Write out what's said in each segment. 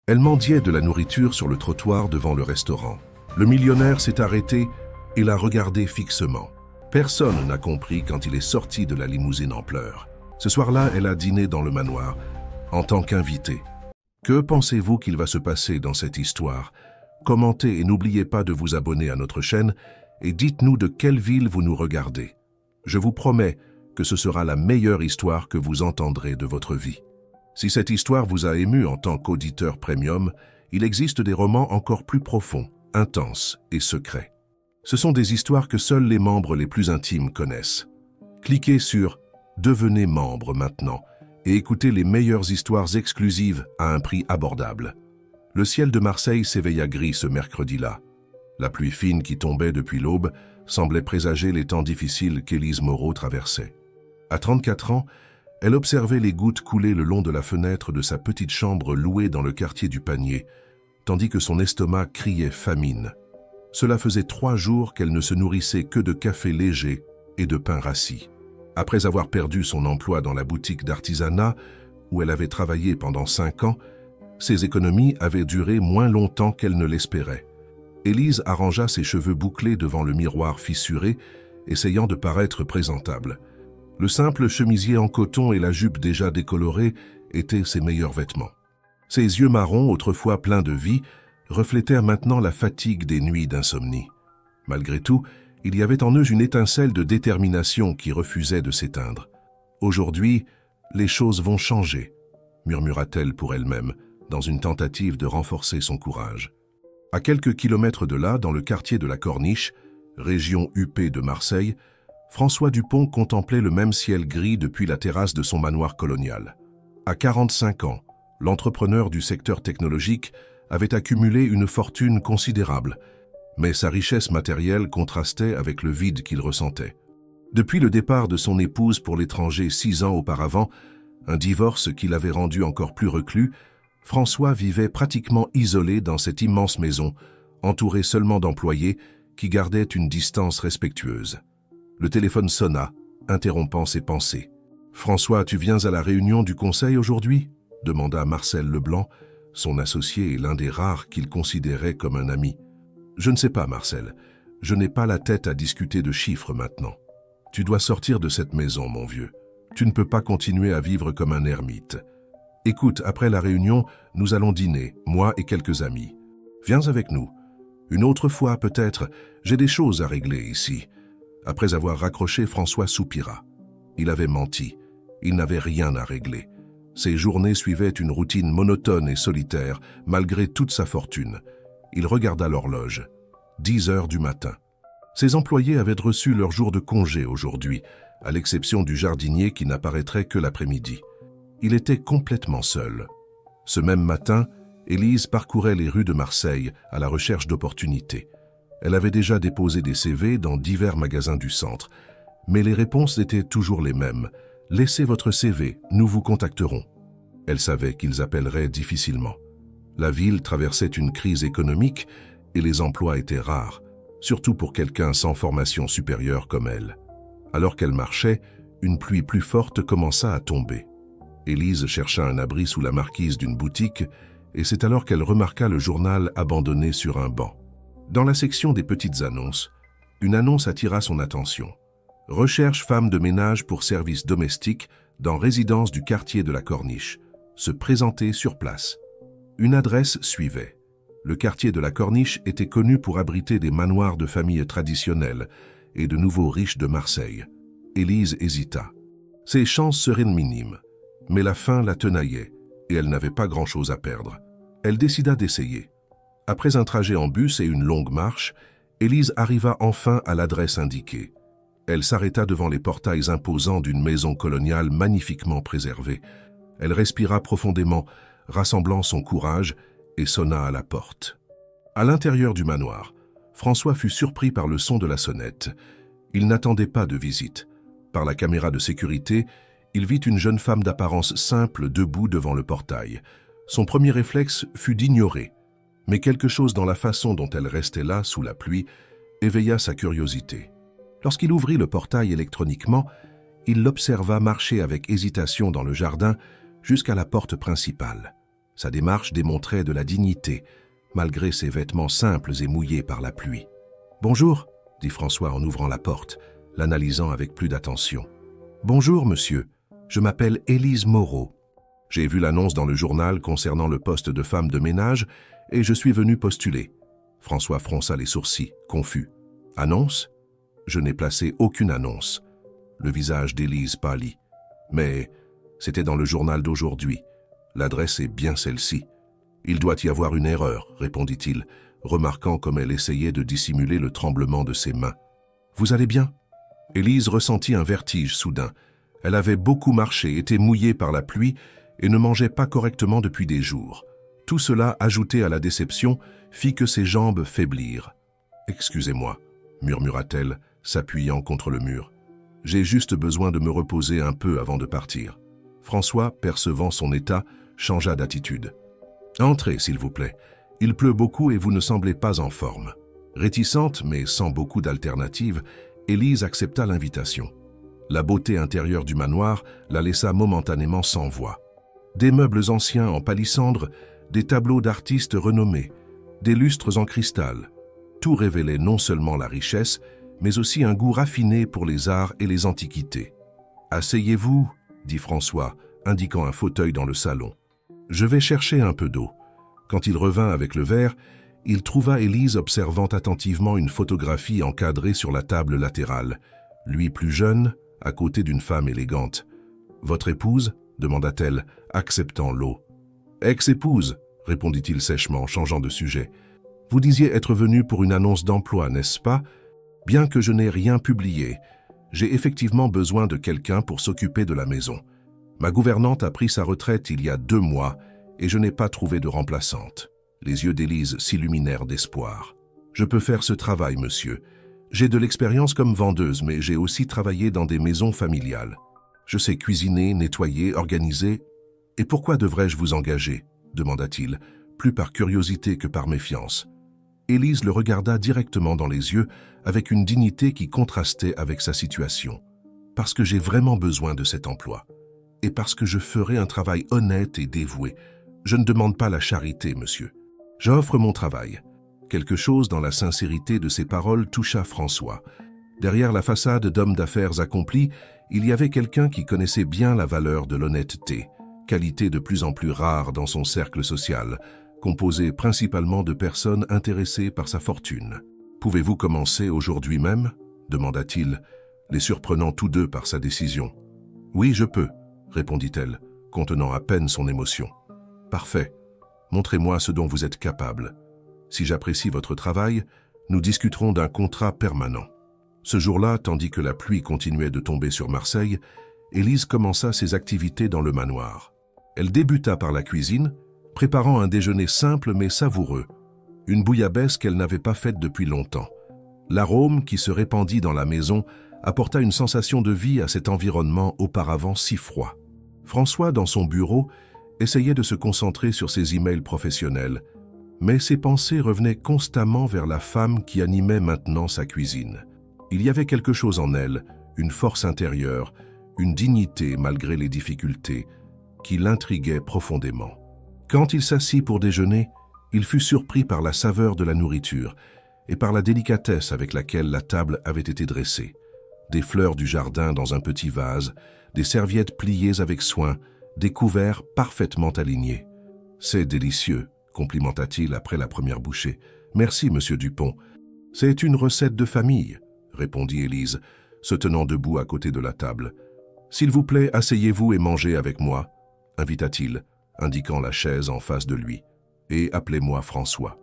Elle mendiait de la nourriture sur le trottoir devant le restaurant. Le millionnaire s'est arrêté et l'a regardé fixement. Personne n'a compris quand il est sorti de la limousine en pleurs. Ce soir-là, elle a dîné dans le manoir, en tant qu'invitée. Que pensez-vous qu'il va se passer dans cette histoire? Commentez et n'oubliez pas de vous abonner à notre chaîne et dites-nous de quelle ville vous nous regardez. Je vous promets que ce sera la meilleure histoire que vous entendrez de votre vie. Si cette histoire vous a ému en tant qu'auditeur premium, il existe des romans encore plus profonds, intenses et secrets. Ce sont des histoires que seuls les membres les plus intimes connaissent. Cliquez sur « Devenez membre maintenant » et écoutez les meilleures histoires exclusives à un prix abordable. Le ciel de Marseille s'éveilla gris ce mercredi-là. La pluie fine qui tombait depuis l'aube semblait présager les temps difficiles qu'Élise Moreau traversait. À 34 ans, elle observait les gouttes couler le long de la fenêtre de sa petite chambre louée dans le quartier du Panier, tandis que son estomac criait famine. Cela faisait 3 jours qu'elle ne se nourrissait que de café léger et de pain rassis. Après avoir perdu son emploi dans la boutique d'artisanat, où elle avait travaillé pendant 5 ans, ses économies avaient duré moins longtemps qu'elle ne l'espérait. Élise arrangea ses cheveux bouclés devant le miroir fissuré, essayant de paraître présentable. Le simple chemisier en coton et la jupe déjà décolorée étaient ses meilleurs vêtements. Ses yeux marrons, autrefois pleins de vie, reflétèrent maintenant la fatigue des nuits d'insomnie. Malgré tout, il y avait en eux une étincelle de détermination qui refusait de s'éteindre. « Aujourd'hui, les choses vont changer », murmura-t-elle pour elle-même, dans une tentative de renforcer son courage. À quelques kilomètres de là, dans le quartier de la Corniche, région huppée de Marseille, François Dupont contemplait le même ciel gris depuis la terrasse de son manoir colonial. À 45 ans, l'entrepreneur du secteur technologique avait accumulé une fortune considérable, mais sa richesse matérielle contrastait avec le vide qu'il ressentait. Depuis le départ de son épouse pour l'étranger 6 ans auparavant, un divorce qui l'avait rendu encore plus reclus, François vivait pratiquement isolé dans cette immense maison, entouré seulement d'employés qui gardaient une distance respectueuse. Le téléphone sonna, interrompant ses pensées. « François, tu viens à la réunion du conseil aujourd'hui » demanda Marcel Leblanc, son associé et l'un des rares qu'il considérait comme un ami. « Je ne sais pas, Marcel. Je n'ai pas la tête à discuter de chiffres maintenant. Tu dois sortir de cette maison, mon vieux. Tu ne peux pas continuer à vivre comme un ermite. Écoute, après la réunion, nous allons dîner, moi et quelques amis. Viens avec nous. Une autre fois, peut-être, j'ai des choses à régler ici. » Après avoir raccroché, François soupira. Il avait menti. Il n'avait rien à régler. Ses journées suivaient une routine monotone et solitaire, malgré toute sa fortune. Il regarda l'horloge. 10 heures du matin. Ses employés avaient reçu leur jour de congé aujourd'hui, à l'exception du jardinier qui n'apparaîtrait que l'après-midi. Il était complètement seul. Ce même matin, Élise parcourait les rues de Marseille à la recherche d'opportunités. Elle avait déjà déposé des CV dans divers magasins du centre, mais les réponses étaient toujours les mêmes. « Laissez votre CV, nous vous contacterons ». Elle savait qu'ils appelleraient difficilement. La ville traversait une crise économique et les emplois étaient rares, surtout pour quelqu'un sans formation supérieure comme elle. Alors qu'elle marchait, une pluie plus forte commença à tomber. Élise chercha un abri sous la marquise d'une boutique et c'est alors qu'elle remarqua le journal abandonné sur un banc. Dans la section des petites annonces, une annonce attira son attention. « Recherche femme de ménage pour services domestiques dans résidence du quartier de la Corniche. Se présenter sur place. » Une adresse suivait. Le quartier de la Corniche était connu pour abriter des manoirs de familles traditionnelles et de nouveaux riches de Marseille. Élise hésita. Ses chances seraient minimes, mais la faim la tenaillait et elle n'avait pas grand-chose à perdre. Elle décida d'essayer. Après un trajet en bus et une longue marche, Élise arriva enfin à l'adresse indiquée. Elle s'arrêta devant les portails imposants d'une maison coloniale magnifiquement préservée. Elle respira profondément, rassemblant son courage, et sonna à la porte. À l'intérieur du manoir, François fut surpris par le son de la sonnette. Il n'attendait pas de visite. Par la caméra de sécurité, il vit une jeune femme d'apparence simple debout devant le portail. Son premier réflexe fut d'ignorer. Mais quelque chose dans la façon dont elle restait là, sous la pluie, éveilla sa curiosité. Lorsqu'il ouvrit le portail électroniquement, il l'observa marcher avec hésitation dans le jardin jusqu'à la porte principale. Sa démarche démontrait de la dignité, malgré ses vêtements simples et mouillés par la pluie. « Bonjour », dit François en ouvrant la porte, l'analysant avec plus d'attention. « Bonjour, monsieur. Je m'appelle Élise Moreau. J'ai vu l'annonce dans le journal concernant le poste de femme de ménage et je suis venu postuler. » François fronça les sourcils, confus. « Annonce ? Je n'ai placé aucune annonce. » Le visage d'Élise pâlit. « Mais c'était dans le journal d'aujourd'hui. L'adresse est bien celle-ci. »« Il doit y avoir une erreur, » répondit-il, remarquant comme elle essayait de dissimuler le tremblement de ses mains. « Vous allez bien ?» Élise ressentit un vertige soudain. Elle avait beaucoup marché, était mouillée par la pluie et ne mangeait pas correctement depuis des jours. Tout cela, ajouté à la déception, fit que ses jambes faiblirent. « Excusez-moi, » murmura-t-elle, s'appuyant contre le mur. « J'ai juste besoin de me reposer un peu avant de partir. » François, percevant son état, changea d'attitude. « Entrez, s'il vous plaît. Il pleut beaucoup et vous ne semblez pas en forme. » Réticente, mais sans beaucoup d'alternatives, Élise accepta l'invitation. La beauté intérieure du manoir la laissa momentanément sans voix. Des meubles anciens en palissandre, des tableaux d'artistes renommés, des lustres en cristal. Tout révélait non seulement la richesse, mais aussi un goût raffiné pour les arts et les antiquités. « Asseyez-vous » dit François, indiquant un fauteuil dans le salon. « Je vais chercher un peu d'eau. » Quand il revint avec le verre, il trouva Élise observant attentivement une photographie encadrée sur la table latérale. Lui plus jeune, à côté d'une femme élégante. « Votre épouse » demanda-t-elle, acceptant l'eau. « Ex-épouse » répondit-il sèchement, changeant de sujet. « Vous disiez être venu pour une annonce d'emploi, n'est-ce pas? Bien que je n'ai rien publié, j'ai effectivement besoin de quelqu'un pour s'occuper de la maison. Ma gouvernante a pris sa retraite il y a 2 mois et je n'ai pas trouvé de remplaçante. » Les yeux d'Élise s'illuminèrent d'espoir. « Je peux faire ce travail, monsieur. J'ai de l'expérience comme vendeuse, mais j'ai aussi travaillé dans des maisons familiales. Je sais cuisiner, nettoyer, organiser. Et pourquoi devrais-je vous engager ?» demanda-t-il, plus par curiosité que par méfiance. Élise le regarda directement dans les yeux avec une dignité qui contrastait avec sa situation. « Parce que j'ai vraiment besoin de cet emploi. Et parce que je ferai un travail honnête et dévoué. Je ne demande pas la charité, monsieur. J'offre mon travail. » Quelque chose dans la sincérité de ses paroles toucha François. Derrière la façade d'homme d'affaires accompli, il y avait quelqu'un qui connaissait bien la valeur de l'honnêteté, qualité de plus en plus rare dans son cercle social, composé principalement de personnes intéressées par sa fortune. « Pouvez-vous commencer aujourd'hui même ?» demanda-t-il, les surprenant tous deux par sa décision. « Oui, je peux », répondit-elle, contenant à peine son émotion. « Parfait. Montrez-moi ce dont vous êtes capable. Si j'apprécie votre travail, nous discuterons d'un contrat permanent. » Ce jour-là, tandis que la pluie continuait de tomber sur Marseille, Élise commença ses activités dans le manoir. Elle débuta par la cuisine, préparant un déjeuner simple mais savoureux, une bouillabaisse qu'elle n'avait pas faite depuis longtemps. L'arôme qui se répandit dans la maison apporta une sensation de vie à cet environnement auparavant si froid. François, dans son bureau, essayait de se concentrer sur ses emails professionnels, mais ses pensées revenaient constamment vers la femme qui animait maintenant sa cuisine. Il y avait quelque chose en elle, une force intérieure, une dignité malgré les difficultés, qui l'intriguait profondément. Quand il s'assit pour déjeuner, il fut surpris par la saveur de la nourriture et par la délicatesse avec laquelle la table avait été dressée. Des fleurs du jardin dans un petit vase, des serviettes pliées avec soin, des couverts parfaitement alignés. « C'est délicieux », complimenta-t-il après la première bouchée. « Merci, monsieur Dupont. C'est une recette de famille », répondit Élise, se tenant debout à côté de la table. « S'il vous plaît, asseyez-vous et mangez avec moi », invita-t-il, indiquant la chaise en face de lui. « Et appelez-moi François. »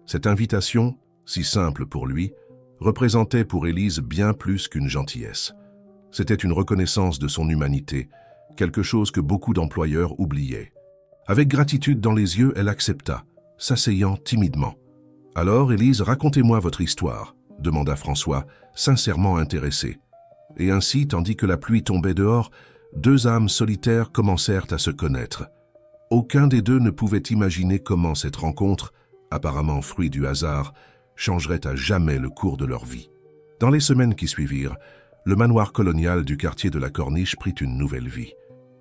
Cette invitation, si simple pour lui, représentait pour Élise bien plus qu'une gentillesse. C'était une reconnaissance de son humanité, quelque chose que beaucoup d'employeurs oubliaient. Avec gratitude dans les yeux, elle accepta, s'asseyant timidement. « Alors, Élise, racontez-moi votre histoire », demanda François, sincèrement intéressé. Et ainsi, tandis que la pluie tombait dehors, 2 âmes solitaires commencèrent à se connaître. Aucun des deux ne pouvait imaginer comment cette rencontre, apparemment fruit du hasard, changerait à jamais le cours de leur vie. Dans les semaines qui suivirent, le manoir colonial du quartier de la Corniche prit une nouvelle vie.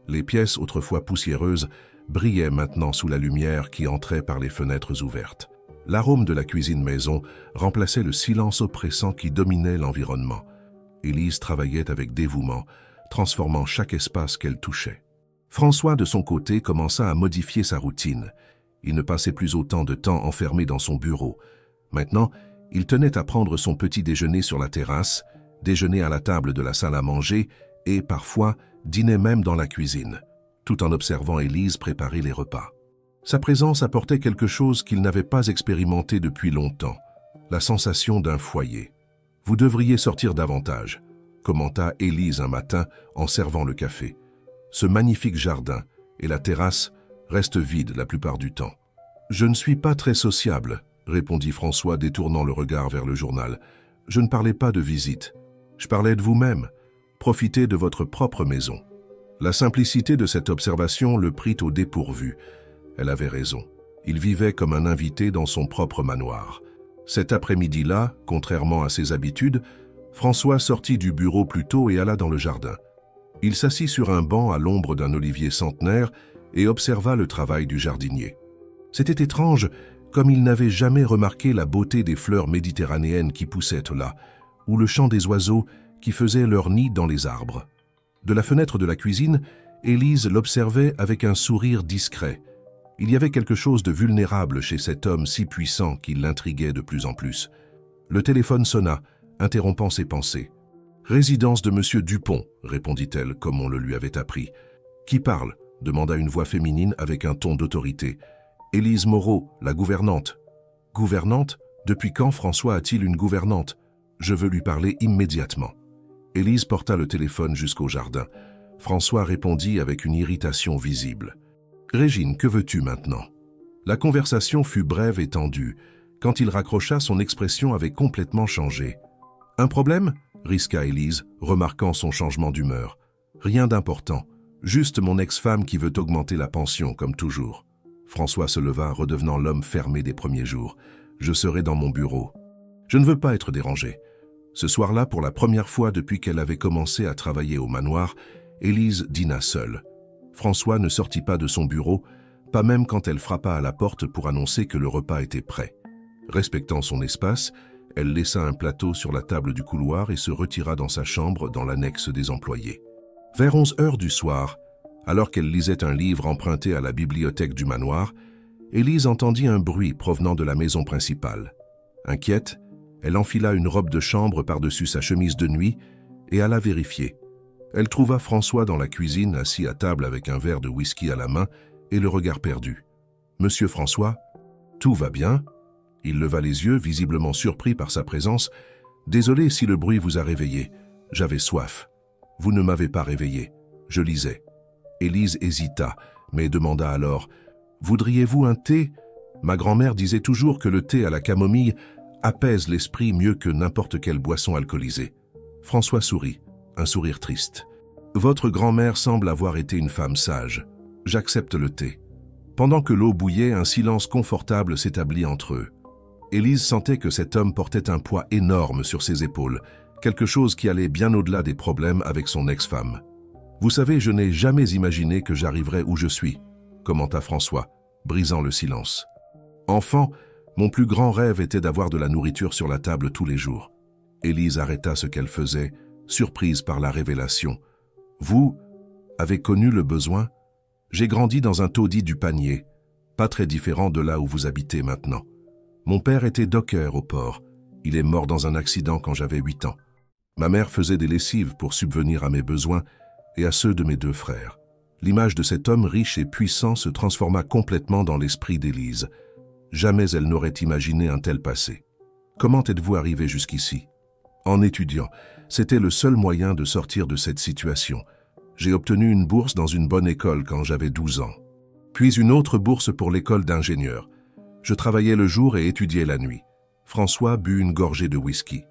Les pièces autrefois poussiéreuses brillait maintenant sous la lumière qui entrait par les fenêtres ouvertes. L'arôme de la cuisine maison remplaçait le silence oppressant qui dominait l'environnement. Élise travaillait avec dévouement, transformant chaque espace qu'elle touchait. François, de son côté, commença à modifier sa routine. Il ne passait plus autant de temps enfermé dans son bureau. Maintenant, il tenait à prendre son petit déjeuner sur la terrasse, déjeuner à la table de la salle à manger et, parfois, dîner même dans la cuisine, tout en observant Élise préparer les repas. Sa présence apportait quelque chose qu'il n'avait pas expérimenté depuis longtemps, la sensation d'un foyer. « Vous devriez sortir davantage », commenta Élise un matin en servant le café. Ce magnifique jardin et la terrasse restent vides la plupart du temps. « Je ne suis pas très sociable », répondit François détournant le regard vers le journal. « Je ne parlais pas de visite. Je parlais de vous-même. Profitez de votre propre maison. » La simplicité de cette observation le prit au dépourvu. Elle avait raison. Il vivait comme un invité dans son propre manoir. Cet après-midi-là, contrairement à ses habitudes, François sortit du bureau plus tôt et alla dans le jardin. Il s'assit sur un banc à l'ombre d'un olivier centenaire et observa le travail du jardinier. C'était étrange, comme il n'avait jamais remarqué la beauté des fleurs méditerranéennes qui poussaient là, ou le chant des oiseaux qui faisaient leur nid dans les arbres. De la fenêtre de la cuisine, Élise l'observait avec un sourire discret. Il y avait quelque chose de vulnérable chez cet homme si puissant qui l'intriguait de plus en plus. Le téléphone sonna, interrompant ses pensées. « Résidence de Monsieur Dupont », répondit-elle comme on le lui avait appris. « Qui parle ?» demanda une voix féminine avec un ton d'autorité. « Élise Moreau, la gouvernante. »« Gouvernante ? Depuis quand François a-t-il une gouvernante ? Je veux lui parler immédiatement. » Élise porta le téléphone jusqu'au jardin. François répondit avec une irritation visible. « Régine, que veux-tu maintenant ?» La conversation fut brève et tendue. Quand il raccrocha, son expression avait complètement changé. « Un problème ?» risqua Élise, remarquant son changement d'humeur. « Rien d'important. Juste mon ex-femme qui veut augmenter la pension, comme toujours. » François se leva, redevenant l'homme fermé des premiers jours. « Je serai dans mon bureau. Je ne veux pas être dérangé. » Ce soir-là, pour la première fois depuis qu'elle avait commencé à travailler au manoir, Élise dîna seule. François ne sortit pas de son bureau, pas même quand elle frappa à la porte pour annoncer que le repas était prêt. Respectant son espace, elle laissa un plateau sur la table du couloir et se retira dans sa chambre dans l'annexe des employés. Vers 11 heures du soir, alors qu'elle lisait un livre emprunté à la bibliothèque du manoir, Élise entendit un bruit provenant de la maison principale. Inquiète, elle enfila une robe de chambre par-dessus sa chemise de nuit et alla vérifier. Elle trouva François dans la cuisine, assis à table avec un verre de whisky à la main et le regard perdu. « Monsieur François, tout va bien ?» Il leva les yeux, visiblement surpris par sa présence. « Désolé si le bruit vous a réveillé. J'avais soif. »« Vous ne m'avez pas réveillé. Je lisais. » Élise hésita, mais demanda alors « Voudriez-vous un thé ? Ma grand-mère disait toujours que le thé à la camomille apaise l'esprit mieux que n'importe quelle boisson alcoolisée. » François sourit, un sourire triste. « Votre grand-mère semble avoir été une femme sage. J'accepte le thé. » Pendant que l'eau bouillait, un silence confortable s'établit entre eux. Élise sentait que cet homme portait un poids énorme sur ses épaules, quelque chose qui allait bien au-delà des problèmes avec son ex-femme. « Vous savez, je n'ai jamais imaginé que j'arriverais où je suis », commenta François, brisant le silence. « Enfant, mon plus grand rêve était d'avoir de la nourriture sur la table tous les jours. » Élise arrêta ce qu'elle faisait, surprise par la révélation. « Vous avez connu le besoin ? J'ai grandi dans un taudis du Panier, pas très différent de là où vous habitez maintenant. Mon père était docker au port. Il est mort dans un accident quand j'avais 8 ans. Ma mère faisait des lessives pour subvenir à mes besoins et à ceux de mes 2 frères. L'image de cet homme riche et puissant se transforma complètement dans l'esprit d'Élise. Jamais elle n'aurait imaginé un tel passé. Comment êtes-vous arrivé jusqu'ici ? En étudiant, c'était le seul moyen de sortir de cette situation. J'ai obtenu une bourse dans une bonne école quand j'avais 12 ans. Puis une autre bourse pour l'école d'ingénieur. Je travaillais le jour et étudiais la nuit. François but une gorgée de whisky.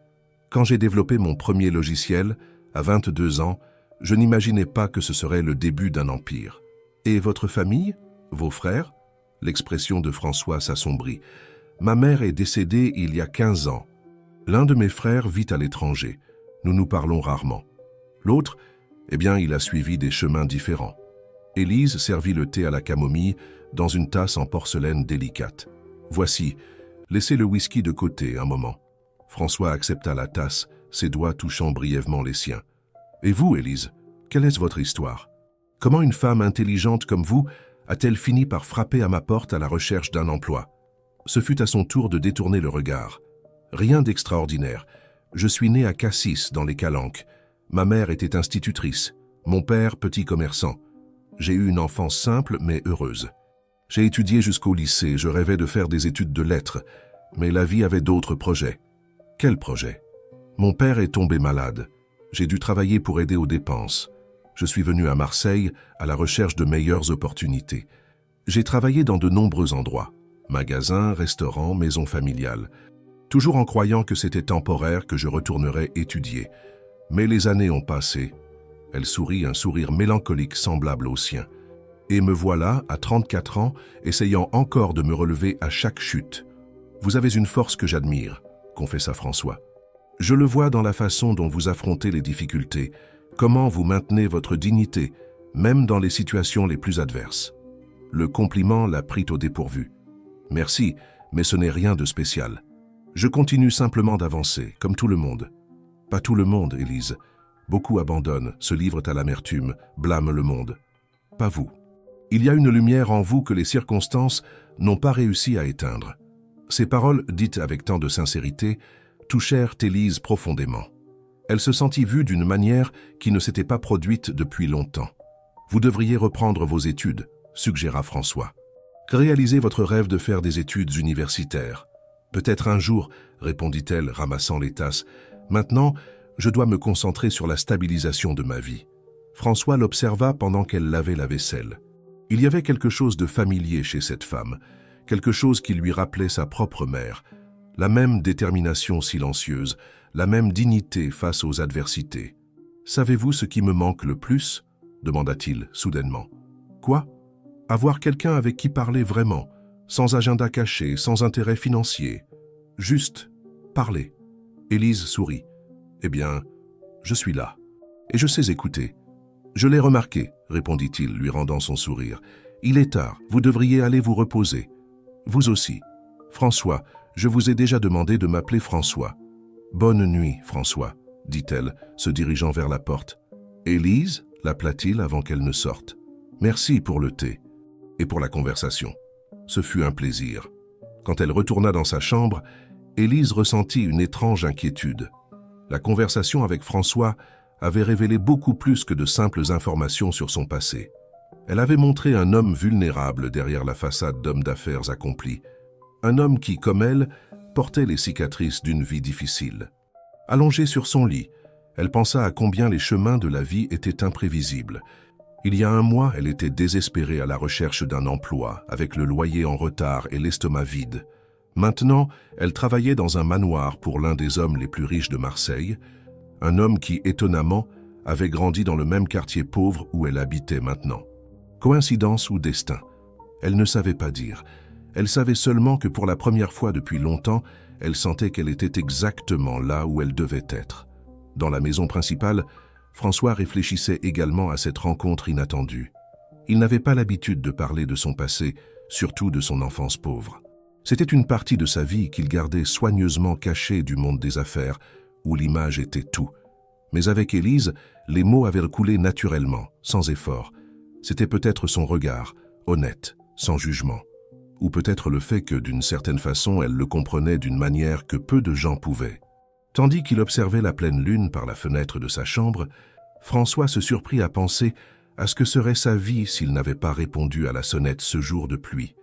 Quand j'ai développé mon premier logiciel, à 22 ans, je n'imaginais pas que ce serait le début d'un empire. Et votre famille ? Vos frères ? L'expression de François s'assombrit. Ma mère est décédée il y a 15 ans. L'un de mes frères vit à l'étranger. Nous nous parlons rarement. L'autre, eh bien, il a suivi des chemins différents. Élise servit le thé à la camomille dans une tasse en porcelaine délicate. « Voici, laissez le whisky de côté un moment. » François accepta la tasse, ses doigts touchant brièvement les siens. « Et vous, Élise, quelle est votre histoire? Comment une femme intelligente comme vous a-t-elle fini par frapper à ma porte à la recherche d'un emploi ?» Ce fut à son tour de détourner le regard. « Rien d'extraordinaire. Je suis né à Cassis, dans les Calanques. Ma mère était institutrice, mon père petit commerçant. J'ai eu une enfance simple mais heureuse. J'ai étudié jusqu'au lycée, je rêvais de faire des études de lettres, mais la vie avait d'autres projets. » « Quels projets? » Mon père est tombé malade. J'ai dû travailler pour aider aux dépenses. Je suis venu à Marseille à la recherche de meilleures opportunités. J'ai travaillé dans de nombreux endroits, magasins, restaurants, maisons familiales, toujours en croyant que c'était temporaire, que je retournerais étudier. Mais les années ont passé. Elle sourit, un sourire mélancolique semblable au sien. Et me voilà, à 34 ans, essayant encore de me relever à chaque chute. « Vous avez une force que j'admire », confessa François. « Je le vois dans la façon dont vous affrontez les difficultés, comment vous maintenez votre dignité, même dans les situations les plus adverses. » Le compliment la prit au dépourvu. « Merci, mais ce n'est rien de spécial. Je continue simplement d'avancer, comme tout le monde. » Pas tout le monde, Élise. Beaucoup abandonnent, se livrent à l'amertume, blâment le monde. Pas vous. Il y a une lumière en vous que les circonstances n'ont pas réussi à éteindre. Ces paroles, dites avec tant de sincérité, touchèrent Élise profondément. Elle se sentit vue d'une manière qui ne s'était pas produite depuis longtemps. « Vous devriez reprendre vos études », suggéra François. « Réalisez votre rêve de faire des études universitaires. »« Peut-être un jour », répondit-elle, ramassant les tasses. « Maintenant, je dois me concentrer sur la stabilisation de ma vie. » François l'observa pendant qu'elle lavait la vaisselle. Il y avait quelque chose de familier chez cette femme, quelque chose qui lui rappelait sa propre mère, la même détermination silencieuse, la même dignité face aux adversités. « Savez-vous ce qui me manque le plus ?» demanda-t-il soudainement. « Quoi ? Avoir quelqu'un avec qui parler vraiment, sans agenda caché, sans intérêt financier. Juste parler. » Élise sourit. « Eh bien, je suis là. Et je sais écouter. »« Je l'ai remarqué, » répondit-il, lui rendant son sourire. « Il est tard, vous devriez aller vous reposer. Vous aussi. François, je vous ai déjà demandé de m'appeler François. »« Bonne nuit, François, » dit-elle, se dirigeant vers la porte. « Élise » l'appela-t-il avant qu'elle ne sorte. « Merci pour le thé et pour la conversation. Ce fut un plaisir. » Quand elle retourna dans sa chambre, Élise ressentit une étrange inquiétude. La conversation avec François avait révélé beaucoup plus que de simples informations sur son passé. Elle avait montré un homme vulnérable derrière la façade d'homme d'affaires accompli. Un homme qui, comme elle, portait les cicatrices d'une vie difficile. Allongée sur son lit, elle pensa à combien les chemins de la vie étaient imprévisibles. Il y a un mois, elle était désespérée à la recherche d'un emploi, avec le loyer en retard et l'estomac vide. Maintenant, elle travaillait dans un manoir pour l'un des hommes les plus riches de Marseille, un homme qui, étonnamment, avait grandi dans le même quartier pauvre où elle habitait maintenant. Coïncidence ou destin? Elle ne savait pas dire. Elle savait seulement que pour la première fois depuis longtemps, elle sentait qu'elle était exactement là où elle devait être. Dans la maison principale, François réfléchissait également à cette rencontre inattendue. Il n'avait pas l'habitude de parler de son passé, surtout de son enfance pauvre. C'était une partie de sa vie qu'il gardait soigneusement cachée du monde des affaires, où l'image était tout. Mais avec Élise, les mots avaient coulé naturellement, sans effort. C'était peut-être son regard, honnête, sans jugement. Ou peut-être le fait que, d'une certaine façon, elle le comprenait d'une manière que peu de gens pouvaient. Tandis qu'il observait la pleine lune par la fenêtre de sa chambre, François se surprit à penser à ce que serait sa vie s'il n'avait pas répondu à la sonnette ce jour de pluie,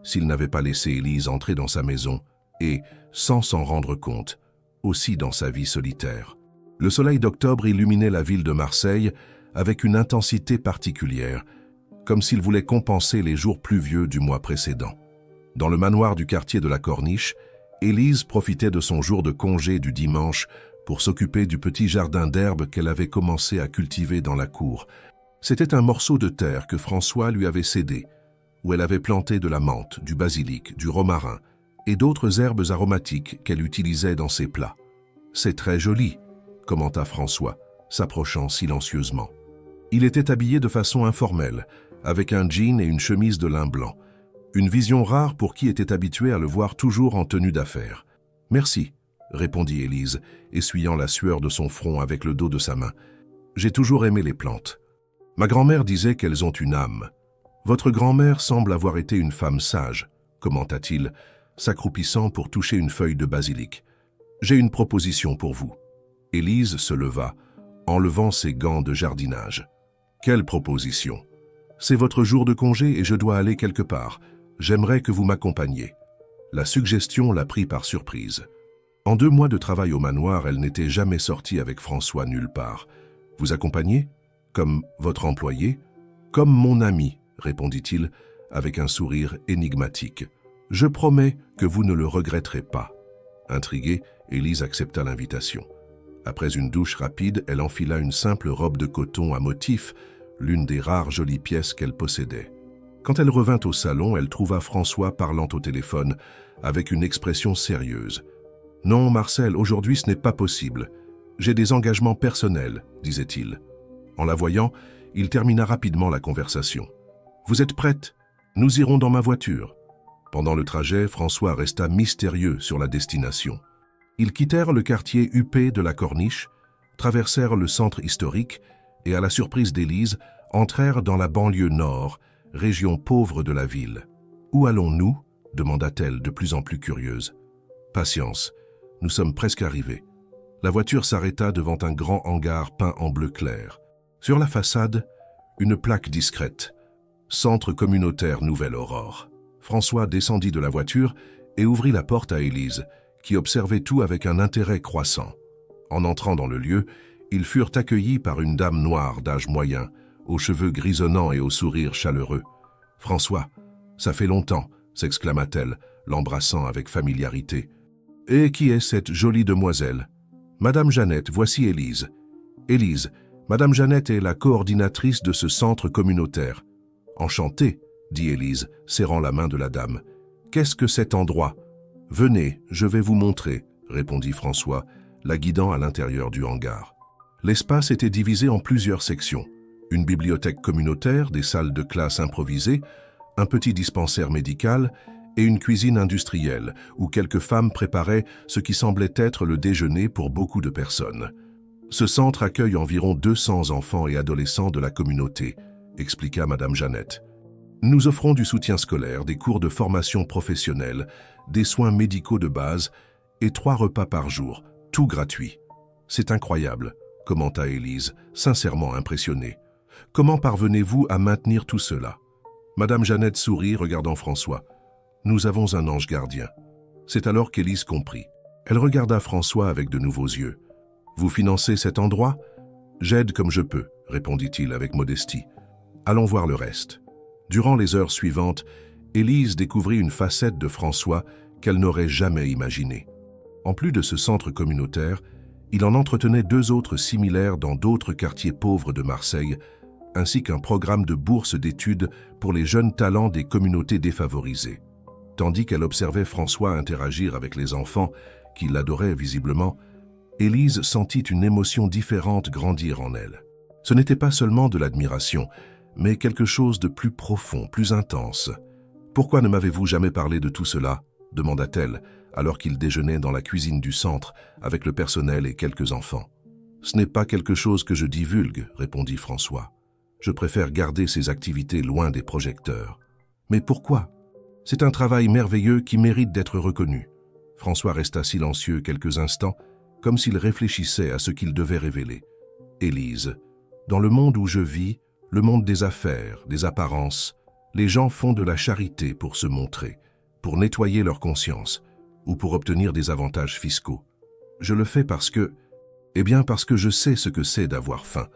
s'il n'avait pas laissé Élise entrer dans sa maison et, sans s'en rendre compte, aussi dans sa vie solitaire. Le soleil d'octobre illuminait la ville de Marseille avec une intensité particulière, comme s'il voulait compenser les jours pluvieux du mois précédent. Dans le manoir du quartier de la Corniche, Élise profitait de son jour de congé du dimanche pour s'occuper du petit jardin d'herbes qu'elle avait commencé à cultiver dans la cour. C'était un morceau de terre que François lui avait cédé, où elle avait planté de la menthe, du basilic, du romarin et d'autres herbes aromatiques qu'elle utilisait dans ses plats. « C'est très joli », commenta François, s'approchant silencieusement. Il était habillé de façon informelle, avec un jean et une chemise de lin blanc. Une vision rare pour qui était habitué à le voir toujours en tenue d'affaires. « Merci », répondit Élise, essuyant la sueur de son front avec le dos de sa main. « J'ai toujours aimé les plantes. Ma grand-mère disait qu'elles ont une âme. Votre grand-mère semble avoir été une femme sage, » commenta-t-il, s'accroupissant pour toucher une feuille de basilic. « J'ai une proposition pour vous. » Élise se leva, enlevant ses gants de jardinage. « Quelle proposition? C'est votre jour de congé et je dois aller quelque part. J'aimerais que vous m'accompagniez. » La suggestion la prit par surprise. En 2 mois de travail au manoir, elle n'était jamais sortie avec François nulle part. « Vous accompagnez? Comme votre employé? Comme mon ami, répondit-il avec un sourire énigmatique. Je promets que vous ne le regretterez pas. Intriguée, Élise accepta l'invitation. Après une douche rapide, elle enfila une simple robe de coton à motifs, l'une des rares jolies pièces qu'elle possédait. Quand elle revint au salon, elle trouva François parlant au téléphone, avec une expression sérieuse. « Non, Marcel, aujourd'hui ce n'est pas possible. J'ai des engagements personnels, disait-il. En la voyant, il termina rapidement la conversation. « Vous êtes prête? Nous irons dans ma voiture. » Pendant le trajet, François resta mystérieux sur la destination. Ils quittèrent le quartier huppé de la Corniche, traversèrent le centre historique et, à la surprise d'Élise, entrèrent dans la banlieue nord, région pauvre de la ville. « Où allons-nous » demanda-t-elle de plus en plus curieuse. « Patience, nous sommes presque arrivés. » La voiture s'arrêta devant un grand hangar peint en bleu clair. Sur la façade, une plaque discrète. « Centre communautaire Nouvelle Aurore ». François descendit de la voiture et ouvrit la porte à Élise, qui observait tout avec un intérêt croissant. En entrant dans le lieu, ils furent accueillis par une dame noire d'âge moyen, aux cheveux grisonnants et au sourire chaleureux. « François, ça fait longtemps » s'exclama-t-elle, l'embrassant avec familiarité. « Et qui est cette jolie demoiselle ?»« Madame Jeannette, voici Élise. »« Élise, Madame Jeannette est la coordinatrice de ce centre communautaire. »« Enchantée » dit Élise, serrant la main de la dame. « Qu'est-ce que cet endroit ?»« Venez, je vais vous montrer » répondit François, la guidant à l'intérieur du hangar. L'espace était divisé en plusieurs sections. Une bibliothèque communautaire, des salles de classe improvisées, un petit dispensaire médical et une cuisine industrielle où quelques femmes préparaient ce qui semblait être le déjeuner pour beaucoup de personnes. Ce centre accueille environ 200 enfants et adolescents de la communauté, expliqua Madame Jeannette. Nous offrons du soutien scolaire, des cours de formation professionnelle, des soins médicaux de base et 3 repas par jour, tout gratuit. C'est incroyable, commenta Élise, sincèrement impressionnée. Comment parvenez-vous à maintenir tout cela? Madame Jeannette sourit, regardant François. Nous avons un ange gardien. C'est alors qu'Élise comprit. Elle regarda François avec de nouveaux yeux. Vous financez cet endroit? J'aide comme je peux, répondit-il avec modestie. Allons voir le reste. Durant les heures suivantes, Élise découvrit une facette de François qu'elle n'aurait jamais imaginée. En plus de ce centre communautaire, il en entretenait 2 autres similaires dans d'autres quartiers pauvres de Marseille, ainsi qu'un programme de bourse d'études pour les jeunes talents des communautés défavorisées. Tandis qu'elle observait François interagir avec les enfants, qui l'adoraient visiblement, Élise sentit une émotion différente grandir en elle. Ce n'était pas seulement de l'admiration, mais quelque chose de plus profond, plus intense. « Pourquoi ne m'avez-vous jamais parlé de tout cela ?» demanda-t-elle, alors qu'il déjeunait dans la cuisine du centre avec le personnel et quelques enfants. « Ce n'est pas quelque chose que je divulgue, » répondit François. « Je préfère garder ces activités loin des projecteurs. »« Mais pourquoi ? C'est un travail merveilleux qui mérite d'être reconnu. » François resta silencieux quelques instants, comme s'il réfléchissait à ce qu'il devait révéler. « Élise, dans le monde où je vis, le monde des affaires, des apparences, les gens font de la charité pour se montrer, pour nettoyer leur conscience ou pour obtenir des avantages fiscaux. Je le fais parce que je sais ce que c'est d'avoir faim.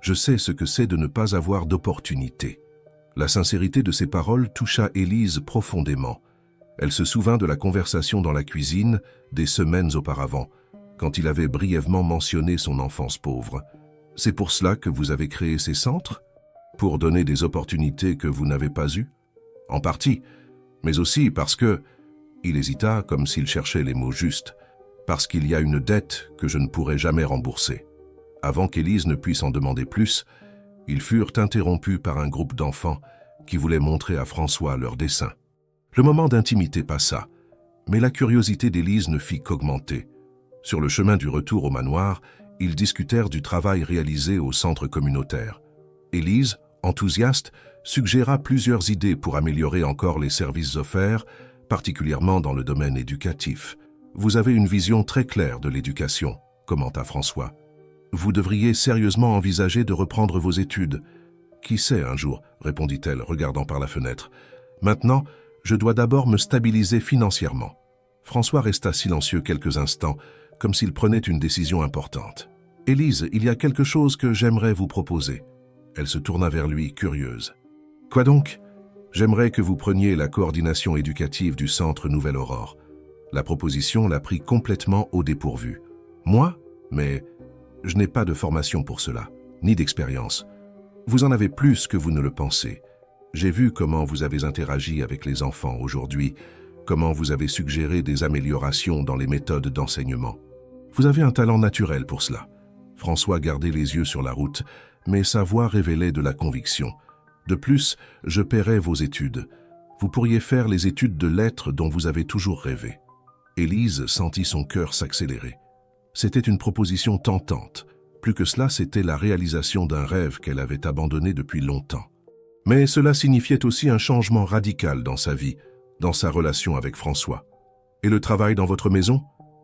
Je sais ce que c'est de ne pas avoir d'opportunité. » La sincérité de ces paroles toucha Élise profondément. Elle se souvint de la conversation dans la cuisine des semaines auparavant, quand il avait brièvement mentionné son enfance pauvre. « C'est pour cela que vous avez créé ces centres ? Pour donner des opportunités que vous n'avez pas eues ? En partie, mais aussi parce que... » Il hésita comme s'il cherchait les mots justes. « Parce qu'il y a une dette que je ne pourrai jamais rembourser. » Avant qu'Élise ne puisse en demander plus, Ils furent interrompus par un groupe d'enfants qui voulaient montrer à François leur dessin. Le moment d'intimité passa, mais la curiosité d'Élise ne fit qu'augmenter. Sur le chemin du retour au manoir, ils discutèrent du travail réalisé au centre communautaire. Élise, enthousiaste, suggéra plusieurs idées pour améliorer encore les services offerts, particulièrement dans le domaine éducatif. « Vous avez une vision très claire de l'éducation », commenta François. « Vous devriez sérieusement envisager de reprendre vos études. »« Qui sait un jour ?» répondit-elle, regardant par la fenêtre. « Maintenant, je dois d'abord me stabiliser financièrement. » François resta silencieux quelques instants, comme s'il prenait une décision importante. « Élise, il y a quelque chose que j'aimerais vous proposer. » Elle se tourna vers lui, curieuse. « Quoi donc ? » « J'aimerais que vous preniez la coordination éducative du Centre Nouvelle Aurore. » La proposition l'a pris complètement au dépourvu. « Moi ? Mais je n'ai pas de formation pour cela, ni d'expérience. Vous en avez plus que vous ne le pensez. J'ai vu comment vous avez interagi avec les enfants aujourd'hui, comment vous avez suggéré des améliorations dans les méthodes d'enseignement. Vous avez un talent naturel pour cela. » François gardait les yeux sur la route, mais sa voix révélait de la conviction. « De plus, je paierai vos études. Vous pourriez faire les études de lettres dont vous avez toujours rêvé. » Élise sentit son cœur s'accélérer. C'était une proposition tentante. Plus que cela, c'était la réalisation d'un rêve qu'elle avait abandonné depuis longtemps. Mais cela signifiait aussi un changement radical dans sa vie, dans sa relation avec François. « Et le travail dans votre maison ?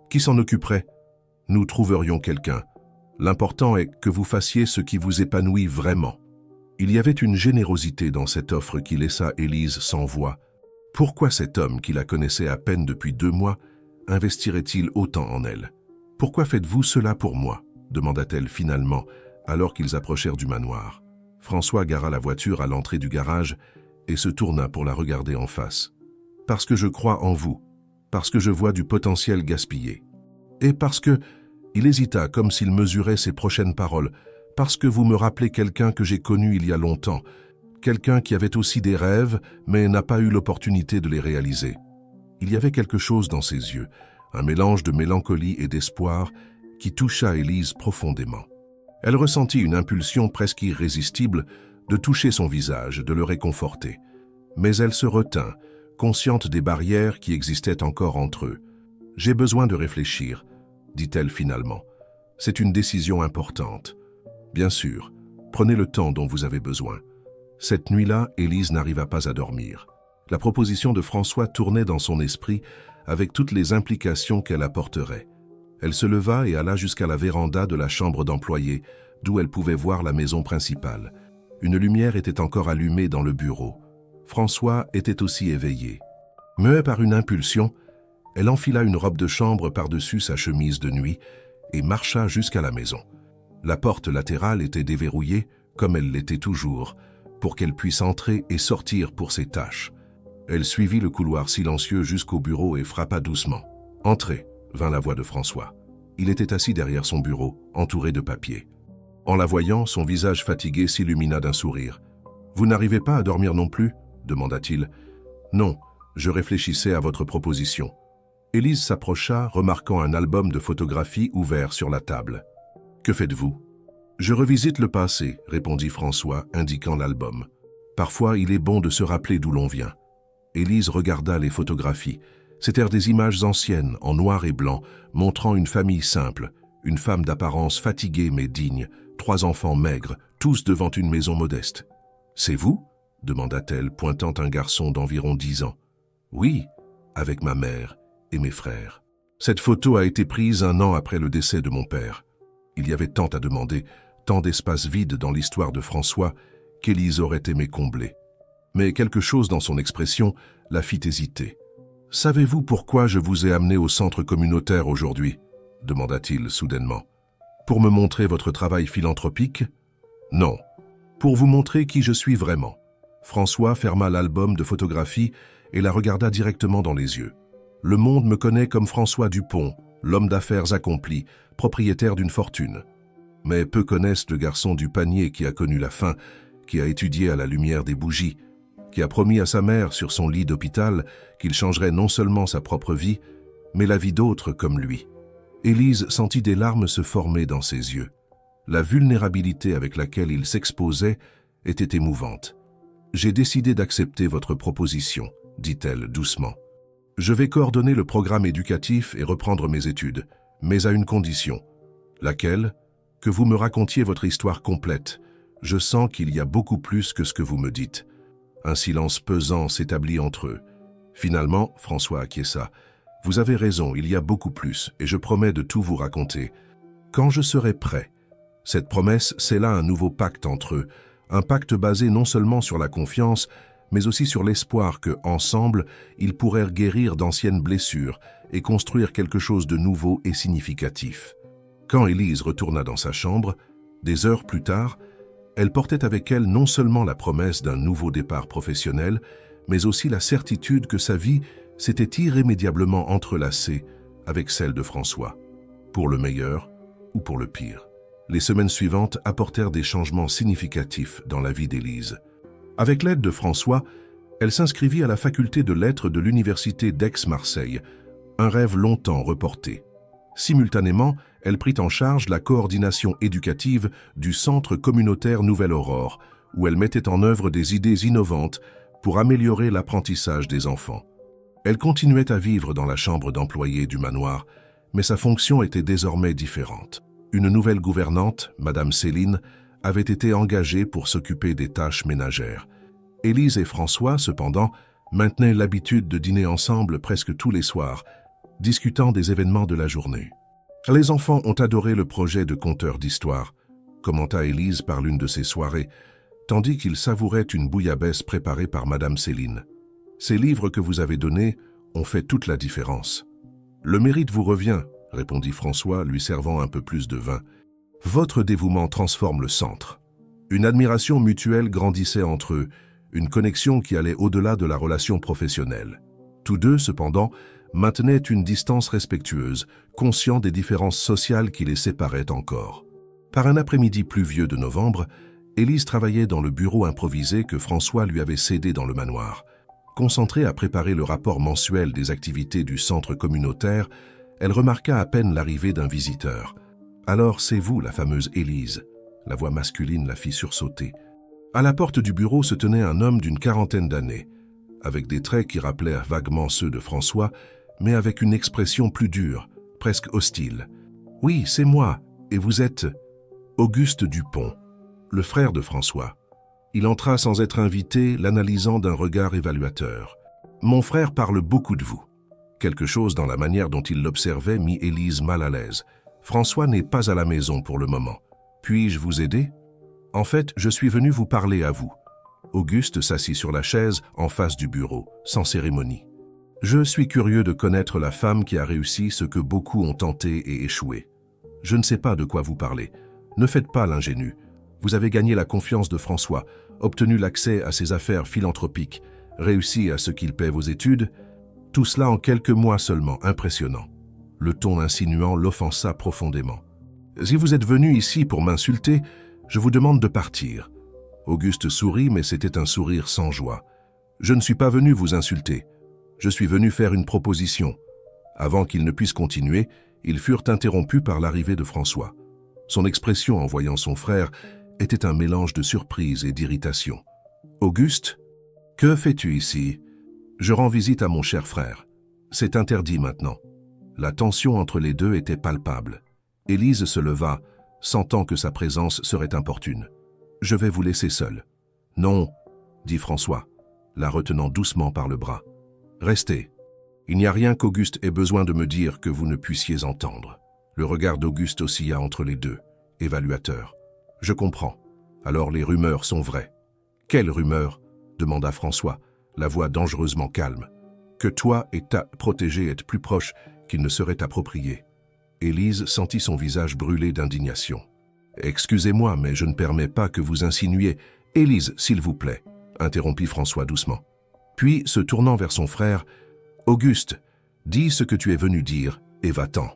Qui s'en occuperait ? Nous trouverions quelqu'un. L'important est que vous fassiez ce qui vous épanouit vraiment. » Il y avait une générosité dans cette offre qui laissa Élise sans voix. Pourquoi cet homme, qui la connaissait à peine depuis 2 mois, investirait-il autant en elle? « Pourquoi faites-vous cela pour moi ?» demanda-t-elle finalement, alors qu'ils approchèrent du manoir. François gara la voiture à l'entrée du garage et se tourna pour la regarder en face. « Parce que je crois en vous, parce que je vois du potentiel gaspillé. Et parce que... » Il hésita comme s'il mesurait ses prochaines paroles. « Parce que vous me rappelez quelqu'un que j'ai connu il y a longtemps, quelqu'un qui avait aussi des rêves, mais n'a pas eu l'opportunité de les réaliser. » Il y avait quelque chose dans ses yeux, un mélange de mélancolie et d'espoir qui toucha Élise profondément. Elle ressentit une impulsion presque irrésistible de toucher son visage, de le réconforter. Mais elle se retint, consciente des barrières qui existaient encore entre eux. « J'ai besoin de réfléchir, » dit-elle finalement. « C'est une décision importante. Bien sûr, prenez le temps dont vous avez besoin. » Cette nuit-là, Élise n'arriva pas à dormir. La proposition de François tournait dans son esprit avec toutes les implications qu'elle apporterait. Elle se leva et alla jusqu'à la véranda de la chambre d'employé, d'où elle pouvait voir la maison principale. Une lumière était encore allumée dans le bureau. François était aussi éveillé. Muet par une impulsion, elle enfila une robe de chambre par-dessus sa chemise de nuit et marcha jusqu'à la maison. La porte latérale était déverrouillée, comme elle l'était toujours, pour qu'elle puisse entrer et sortir pour ses tâches. Elle suivit le couloir silencieux jusqu'au bureau et frappa doucement. « Entrez !» vint la voix de François. Il était assis derrière son bureau, entouré de papiers. En la voyant, son visage fatigué s'illumina d'un sourire. « Vous n'arrivez pas à dormir non plus ?» demanda-t-il. « Non, je réfléchissais à votre proposition. » Élise s'approcha, remarquant un album de photographies ouvert sur la table. « Que faites-vous »« Je revisite le passé, » répondit François, indiquant l'album. « Parfois, il est bon de se rappeler d'où l'on vient. » Élise regarda les photographies. C'étaient des images anciennes, en noir et blanc, montrant une famille simple, une femme d'apparence fatiguée mais digne, 3 enfants maigres, tous devant une maison modeste. « C'est vous ?» demanda-t-elle, pointant un garçon d'environ 10 ans. « Oui, avec ma mère et mes frères. Cette photo a été prise 1 an après le décès de mon père. » Il y avait tant à demander, tant d'espace vide dans l'histoire de François qu'Élise aurait aimé combler. Mais quelque chose dans son expression la fit hésiter. « Savez-vous pourquoi je vous ai amené au centre communautaire aujourd'hui ?» demanda-t-il soudainement. « Pour me montrer votre travail philanthropique ? Non. Pour vous montrer qui je suis vraiment. » François ferma l'album de photographies et la regarda directement dans les yeux. « Le monde me connaît comme François Dupont, l'homme d'affaires accompli, propriétaire d'une fortune. Mais peu connaissent le garçon du panier qui a connu la faim, qui a étudié à la lumière des bougies, qui a promis à sa mère sur son lit d'hôpital qu'il changerait non seulement sa propre vie, mais la vie d'autres comme lui. » Élise sentit des larmes se former dans ses yeux. La vulnérabilité avec laquelle il s'exposait était émouvante. « J'ai décidé d'accepter votre proposition, dit-elle doucement. Je vais coordonner le programme éducatif et reprendre mes études, mais à une condition. Laquelle? Que vous me racontiez votre histoire complète. Je sens qu'il y a beaucoup plus que ce que vous me dites. » Un silence pesant s'établit entre eux. Finalement, François acquiesça. « Vous avez raison, il y a beaucoup plus, et je promets de tout vous raconter. Quand je serai prêt. » Cette promesse scella un nouveau pacte entre eux, un pacte basé non seulement sur la confiance, mais aussi sur l'espoir que, ensemble, ils pourraient guérir d'anciennes blessures et construire quelque chose de nouveau et significatif. Quand Élise retourna dans sa chambre, des heures plus tard, elle portait avec elle non seulement la promesse d'un nouveau départ professionnel, mais aussi la certitude que sa vie s'était irrémédiablement entrelacée avec celle de François, pour le meilleur ou pour le pire. Les semaines suivantes apportèrent des changements significatifs dans la vie d'Élise. Avec l'aide de François, elle s'inscrivit à la faculté de lettres de l'université d'Aix-Marseille, un rêve longtemps reporté. Simultanément, elle prit en charge la coordination éducative du Centre communautaire Nouvelle Aurore, où elle mettait en œuvre des idées innovantes pour améliorer l'apprentissage des enfants. Elle continuait à vivre dans la chambre d'employés du manoir, mais sa fonction était désormais différente. Une nouvelle gouvernante, Madame Céline, avait été engagée pour s'occuper des tâches ménagères. Élise et François, cependant, maintenaient l'habitude de dîner ensemble presque tous les soirs, discutant des événements de la journée. Les enfants ont adoré le projet de conteur d'histoire, commenta Élise par l'une de ces soirées, tandis qu'ils savouraient une bouillabaisse préparée par Madame Céline. Ces livres que vous avez donnés ont fait toute la différence. Le mérite vous revient, répondit François, lui servant un peu plus de vin. Votre dévouement transforme le centre. Une admiration mutuelle grandissait entre eux, une connexion qui allait au-delà de la relation professionnelle. Tous deux, cependant, maintenaient une distance respectueuse, conscients des différences sociales qui les séparaient encore. Par un après-midi pluvieux de novembre, Élise travaillait dans le bureau improvisé que François lui avait cédé dans le manoir. Concentrée à préparer le rapport mensuel des activités du centre communautaire, elle remarqua à peine l'arrivée d'un visiteur. « Alors c'est vous, la fameuse Élise ?» La voix masculine la fit sursauter. À la porte du bureau se tenait un homme d'une quarantaine d'années, avec des traits qui rappelèrent vaguement ceux de François, mais avec une expression plus dure, presque hostile. « Oui, c'est moi, et vous êtes Auguste Dupont, le frère de François. » Il entra sans être invité, l'analysant d'un regard évaluateur. « Mon frère parle beaucoup de vous. » Quelque chose dans la manière dont il l'observait mit Élise mal à l'aise. « François n'est pas à la maison pour le moment. Puis-je vous aider ? » « En fait, je suis venu vous parler à vous. » Auguste s'assit sur la chaise en face du bureau, sans cérémonie. « Je suis curieux de connaître la femme qui a réussi ce que beaucoup ont tenté et échoué. Je ne sais pas de quoi vous parlez. Ne faites pas l'ingénu. Vous avez gagné la confiance de François, obtenu l'accès à ses affaires philanthropiques, réussi à ce qu'il paie vos études. Tout cela en quelques mois seulement, impressionnant. » Le ton insinuant l'offensa profondément. « Si vous êtes venu ici pour m'insulter, je vous demande de partir. » Auguste sourit, mais c'était un sourire sans joie. « Je ne suis pas venu vous insulter. Je suis venu faire une proposition. » Avant qu'ils ne puissent continuer, ils furent interrompus par l'arrivée de François. Son expression en voyant son frère était un mélange de surprise et d'irritation. « Auguste, que fais-tu ici ? Je rends visite à mon cher frère. C'est interdit maintenant. » La tension entre les deux était palpable. Élise se leva, sentant que sa présence serait importune. « Je vais vous laisser seul. »« Non, » dit François, la retenant doucement par le bras. « Restez. Il n'y a rien qu'Auguste ait besoin de me dire que vous ne puissiez entendre. » Le regard d'Auguste oscilla entre les deux, évaluateur. « Je comprends. Alors les rumeurs sont vraies. »« Quelles rumeurs ?» demanda François, la voix dangereusement calme. « Que toi et ta protégée êtes plus proches qu'il ne serait approprié. » Élise sentit son visage brûler d'indignation. « Excusez-moi, mais je ne permets pas que vous insinuiez. »« Élise, s'il vous plaît, » interrompit François doucement. Puis, se tournant vers son frère, « Auguste, dis ce que tu es venu dire et va-t'en. »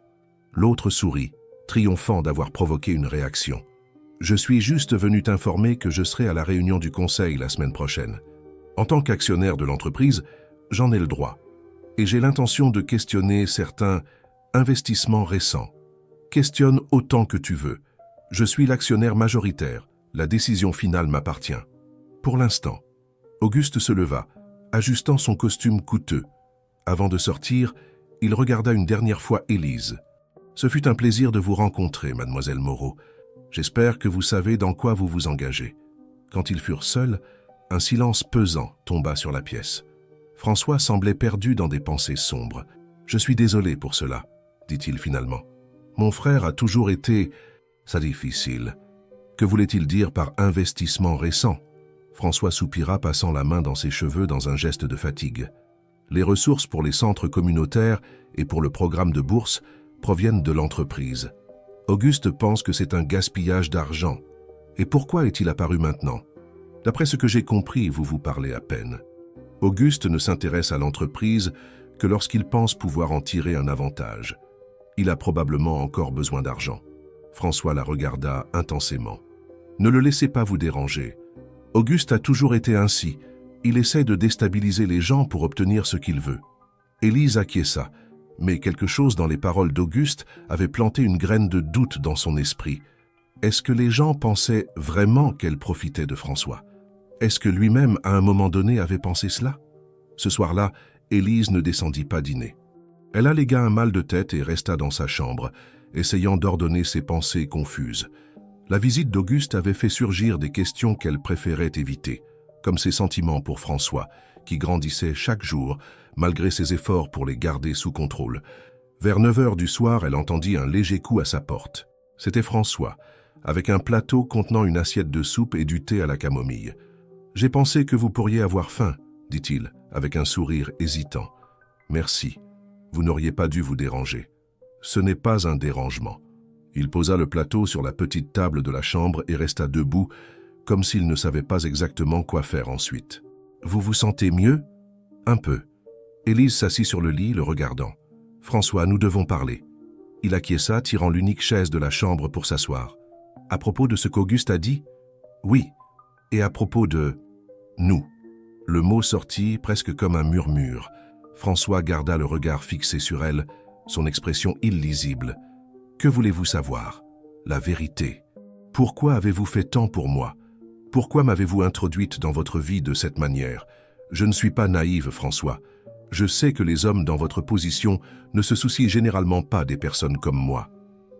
L'autre sourit, triomphant d'avoir provoqué une réaction. « Je suis juste venu t'informer que je serai à la réunion du conseil la semaine prochaine. En tant qu'actionnaire de l'entreprise, j'en ai le droit. Et j'ai l'intention de questionner certains investissements récents. Questionne autant que tu veux. Je suis l'actionnaire majoritaire. La décision finale m'appartient. Pour l'instant. Auguste se leva, ajustant son costume coûteux. Avant de sortir, il regarda une dernière fois Élise. « Ce fut un plaisir de vous rencontrer, mademoiselle Moreau. J'espère que vous savez dans quoi vous vous engagez. » Quand ils furent seuls, un silence pesant tomba sur la pièce. François semblait perdu dans des pensées sombres. « Je suis désolé pour cela, » dit-il finalement. « Mon frère a toujours été... ça difficile. Que voulait-il dire par investissement récent ?» François soupira, passant la main dans ses cheveux dans un geste de fatigue. Les ressources pour les centres communautaires et pour le programme de bourse proviennent de l'entreprise. Auguste pense que c'est un gaspillage d'argent. Et pourquoi est-il apparu maintenant? D'après ce que j'ai compris, vous vous parlez à peine. Auguste ne s'intéresse à l'entreprise que lorsqu'il pense pouvoir en tirer un avantage. Il a probablement encore besoin d'argent. François la regarda intensément. Ne le laissez pas vous déranger. Auguste a toujours été ainsi. Il essaie de déstabiliser les gens pour obtenir ce qu'il veut. Élise acquiesça, mais quelque chose dans les paroles d'Auguste avait planté une graine de doute dans son esprit. Est-ce que les gens pensaient vraiment qu'elle profitait de François? Est-ce que lui-même, à un moment donné, avait pensé cela? Ce soir-là, Élise ne descendit pas dîner. Elle allégua un mal de tête et resta dans sa chambre, essayant d'ordonner ses pensées confuses. La visite d'Auguste avait fait surgir des questions qu'elle préférait éviter, comme ses sentiments pour François, qui grandissait chaque jour, malgré ses efforts pour les garder sous contrôle. Vers 9 heures du soir, elle entendit un léger coup à sa porte. C'était François, avec un plateau contenant une assiette de soupe et du thé à la camomille. « J'ai pensé que vous pourriez avoir faim, » dit-il, avec un sourire hésitant. « Merci. Vous n'auriez pas dû vous déranger. Ce n'est pas un dérangement. » Il posa le plateau sur la petite table de la chambre et resta debout, comme s'il ne savait pas exactement quoi faire ensuite. « Vous vous sentez mieux ?»« Un peu. » Élise s'assit sur le lit, le regardant. « François, nous devons parler. » Il acquiesça, tirant l'unique chaise de la chambre pour s'asseoir. « À propos de ce qu'Auguste a dit ?»« Oui. Et à propos de... nous. » Le mot sortit presque comme un murmure. François garda le regard fixé sur elle, son expression illisible. « Que voulez-vous savoir? La vérité. Pourquoi avez-vous fait tant pour moi? Pourquoi m'avez-vous introduite dans votre vie de cette manière? Je ne suis pas naïve, François. Je sais que les hommes dans votre position ne se soucient généralement pas des personnes comme moi. »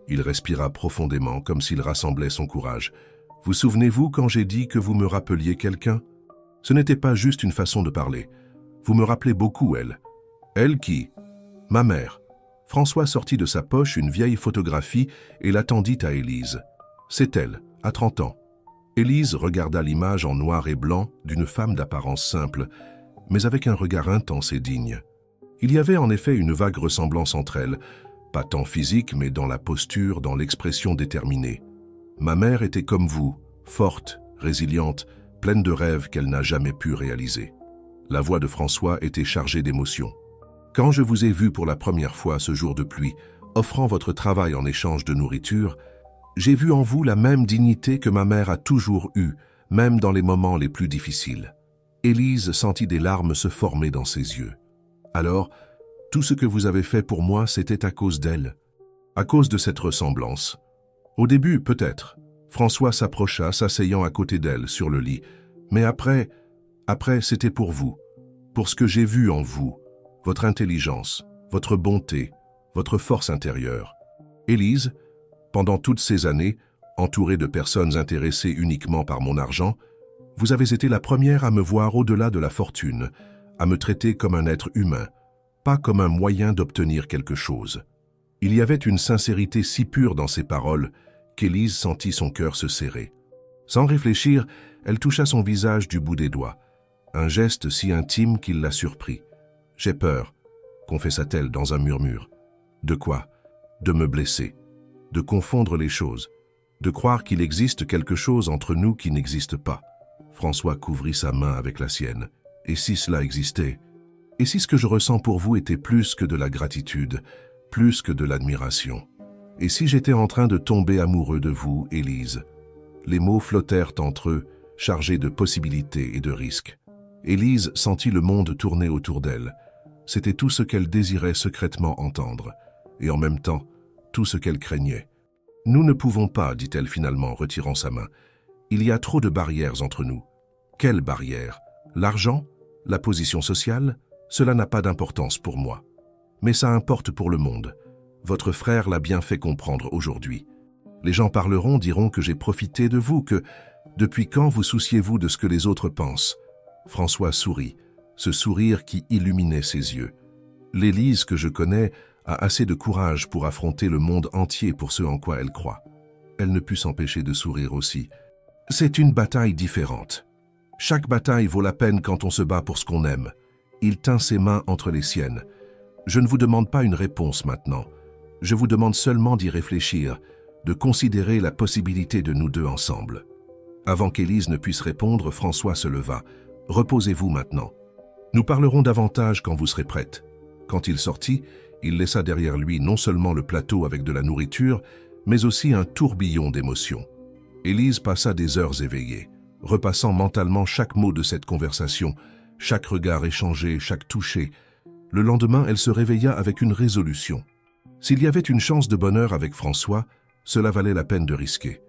Il respira profondément, comme s'il rassemblait son courage. « Vous souvenez-vous quand j'ai dit que vous me rappeliez quelqu'un? Ce n'était pas juste une façon de parler. Vous me rappelez beaucoup, elle. Elle qui? Ma mère. » François sortit de sa poche une vieille photographie et la tendit à Élise. C'est elle, à 30 ans. Élise regarda l'image en noir et blanc d'une femme d'apparence simple, mais avec un regard intense et digne. Il y avait en effet une vague ressemblance entre elles, pas tant physique, mais dans la posture, dans l'expression déterminée. Ma mère était comme vous, forte, résiliente, pleine de rêves qu'elle n'a jamais pu réaliser. La voix de François était chargée d'émotion. Quand je vous ai vu pour la première fois ce jour de pluie, offrant votre travail en échange de nourriture, j'ai vu en vous la même dignité que ma mère a toujours eue, même dans les moments les plus difficiles. Élise sentit des larmes se former dans ses yeux. Alors, tout ce que vous avez fait pour moi, c'était à cause d'elle, à cause de cette ressemblance. Au début, peut-être. François s'approcha, s'asseyant à côté d'elle sur le lit. Mais après, c'était pour vous, pour ce que j'ai vu en vous, votre intelligence, votre bonté, votre force intérieure. Élise, pendant toutes ces années, entourée de personnes intéressées uniquement par mon argent, vous avez été la première à me voir au-delà de la fortune, à me traiter comme un être humain, pas comme un moyen d'obtenir quelque chose. Il y avait une sincérité si pure dans ces paroles qu'Élise sentit son cœur se serrer. Sans réfléchir, elle toucha son visage du bout des doigts, un geste si intime qu'il la surprit. « J'ai peur », confessa-t-elle dans un murmure. « De quoi? De me blesser, de confondre les choses, de croire qu'il existe quelque chose entre nous qui n'existe pas. » François couvrit sa main avec la sienne. « Et si cela existait? Et si ce que je ressens pour vous était plus que de la gratitude, plus que de l'admiration? Et si j'étais en train de tomber amoureux de vous, Élise ?» Les mots flottèrent entre eux, chargés de possibilités et de risques. Élise sentit le monde tourner autour d'elle. C'était tout ce qu'elle désirait secrètement entendre, et en même temps, tout ce qu'elle craignait. « Nous ne pouvons pas, dit-elle finalement, retirant sa main. Il y a trop de barrières entre nous. Quelles barrières? L'argent? La position sociale? Cela n'a pas d'importance pour moi. Mais ça importe pour le monde. Votre frère l'a bien fait comprendre aujourd'hui. Les gens parleront, diront que j'ai profité de vous, que depuis quand vous souciez-vous de ce que les autres pensent? François sourit, ce sourire qui illuminait ses yeux. L'Élise que je connais a assez de courage pour affronter le monde entier pour ce en quoi elle croit. Elle ne put s'empêcher de sourire aussi. C'est une bataille différente. Chaque bataille vaut la peine quand on se bat pour ce qu'on aime. Il tint ses mains entre les siennes. Je ne vous demande pas une réponse maintenant. Je vous demande seulement d'y réfléchir, de considérer la possibilité de nous deux ensemble. Avant qu'Élise ne puisse répondre, François se leva. Reposez-vous maintenant. Nous parlerons davantage quand vous serez prête. Quand il sortit, il laissa derrière lui non seulement le plateau avec de la nourriture, mais aussi un tourbillon d'émotions. Élise passa des heures éveillée, repassant mentalement chaque mot de cette conversation, chaque regard échangé, chaque toucher. Le lendemain, elle se réveilla avec une résolution. S'il y avait une chance de bonheur avec François, cela valait la peine de risquer.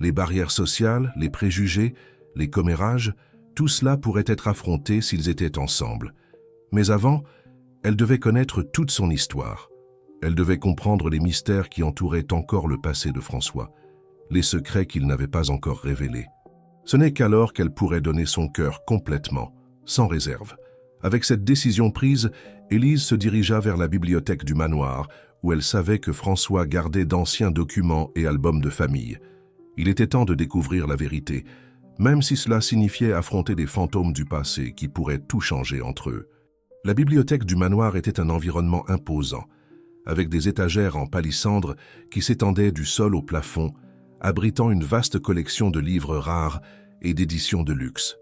Les barrières sociales, les préjugés, les commérages, tout cela pourrait être affronté s'ils étaient ensemble. Mais avant, elle devait connaître toute son histoire. Elle devait comprendre les mystères qui entouraient encore le passé de François, les secrets qu'il n'avait pas encore révélés. Ce n'est qu'alors qu'elle pourrait donner son cœur complètement, sans réserve. Avec cette décision prise, Élise se dirigea vers la bibliothèque du manoir, où elle savait que François gardait d'anciens documents et albums de famille. Il était temps de découvrir la vérité, même si cela signifiait affronter des fantômes du passé qui pourraient tout changer entre eux. La bibliothèque du manoir était un environnement imposant, avec des étagères en palissandre qui s'étendaient du sol au plafond, abritant une vaste collection de livres rares et d'éditions de luxe.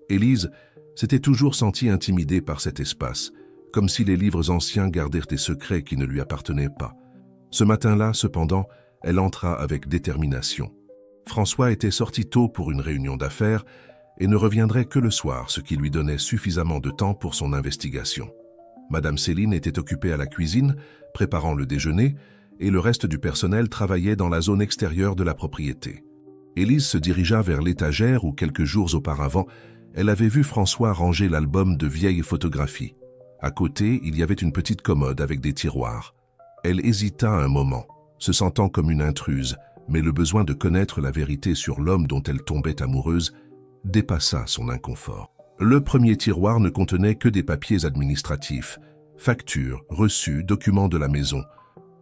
Élise s'était toujours sentie intimidée par cet espace, comme si les livres anciens gardèrent des secrets qui ne lui appartenaient pas. Ce matin-là, cependant, elle entra avec détermination. François était sorti tôt pour une réunion d'affaires et ne reviendrait que le soir, ce qui lui donnait suffisamment de temps pour son investigation. Madame Céline était occupée à la cuisine, préparant le déjeuner, et le reste du personnel travaillait dans la zone extérieure de la propriété. Élise se dirigea vers l'étagère où, quelques jours auparavant, elle avait vu François ranger l'album de vieilles photographies. À côté, il y avait une petite commode avec des tiroirs. Elle hésita un moment, se sentant comme une intruse, mais le besoin de connaître la vérité sur l'homme dont elle tombait amoureuse dépassa son inconfort. Le premier tiroir ne contenait que des papiers administratifs, factures, reçus, documents de la maison.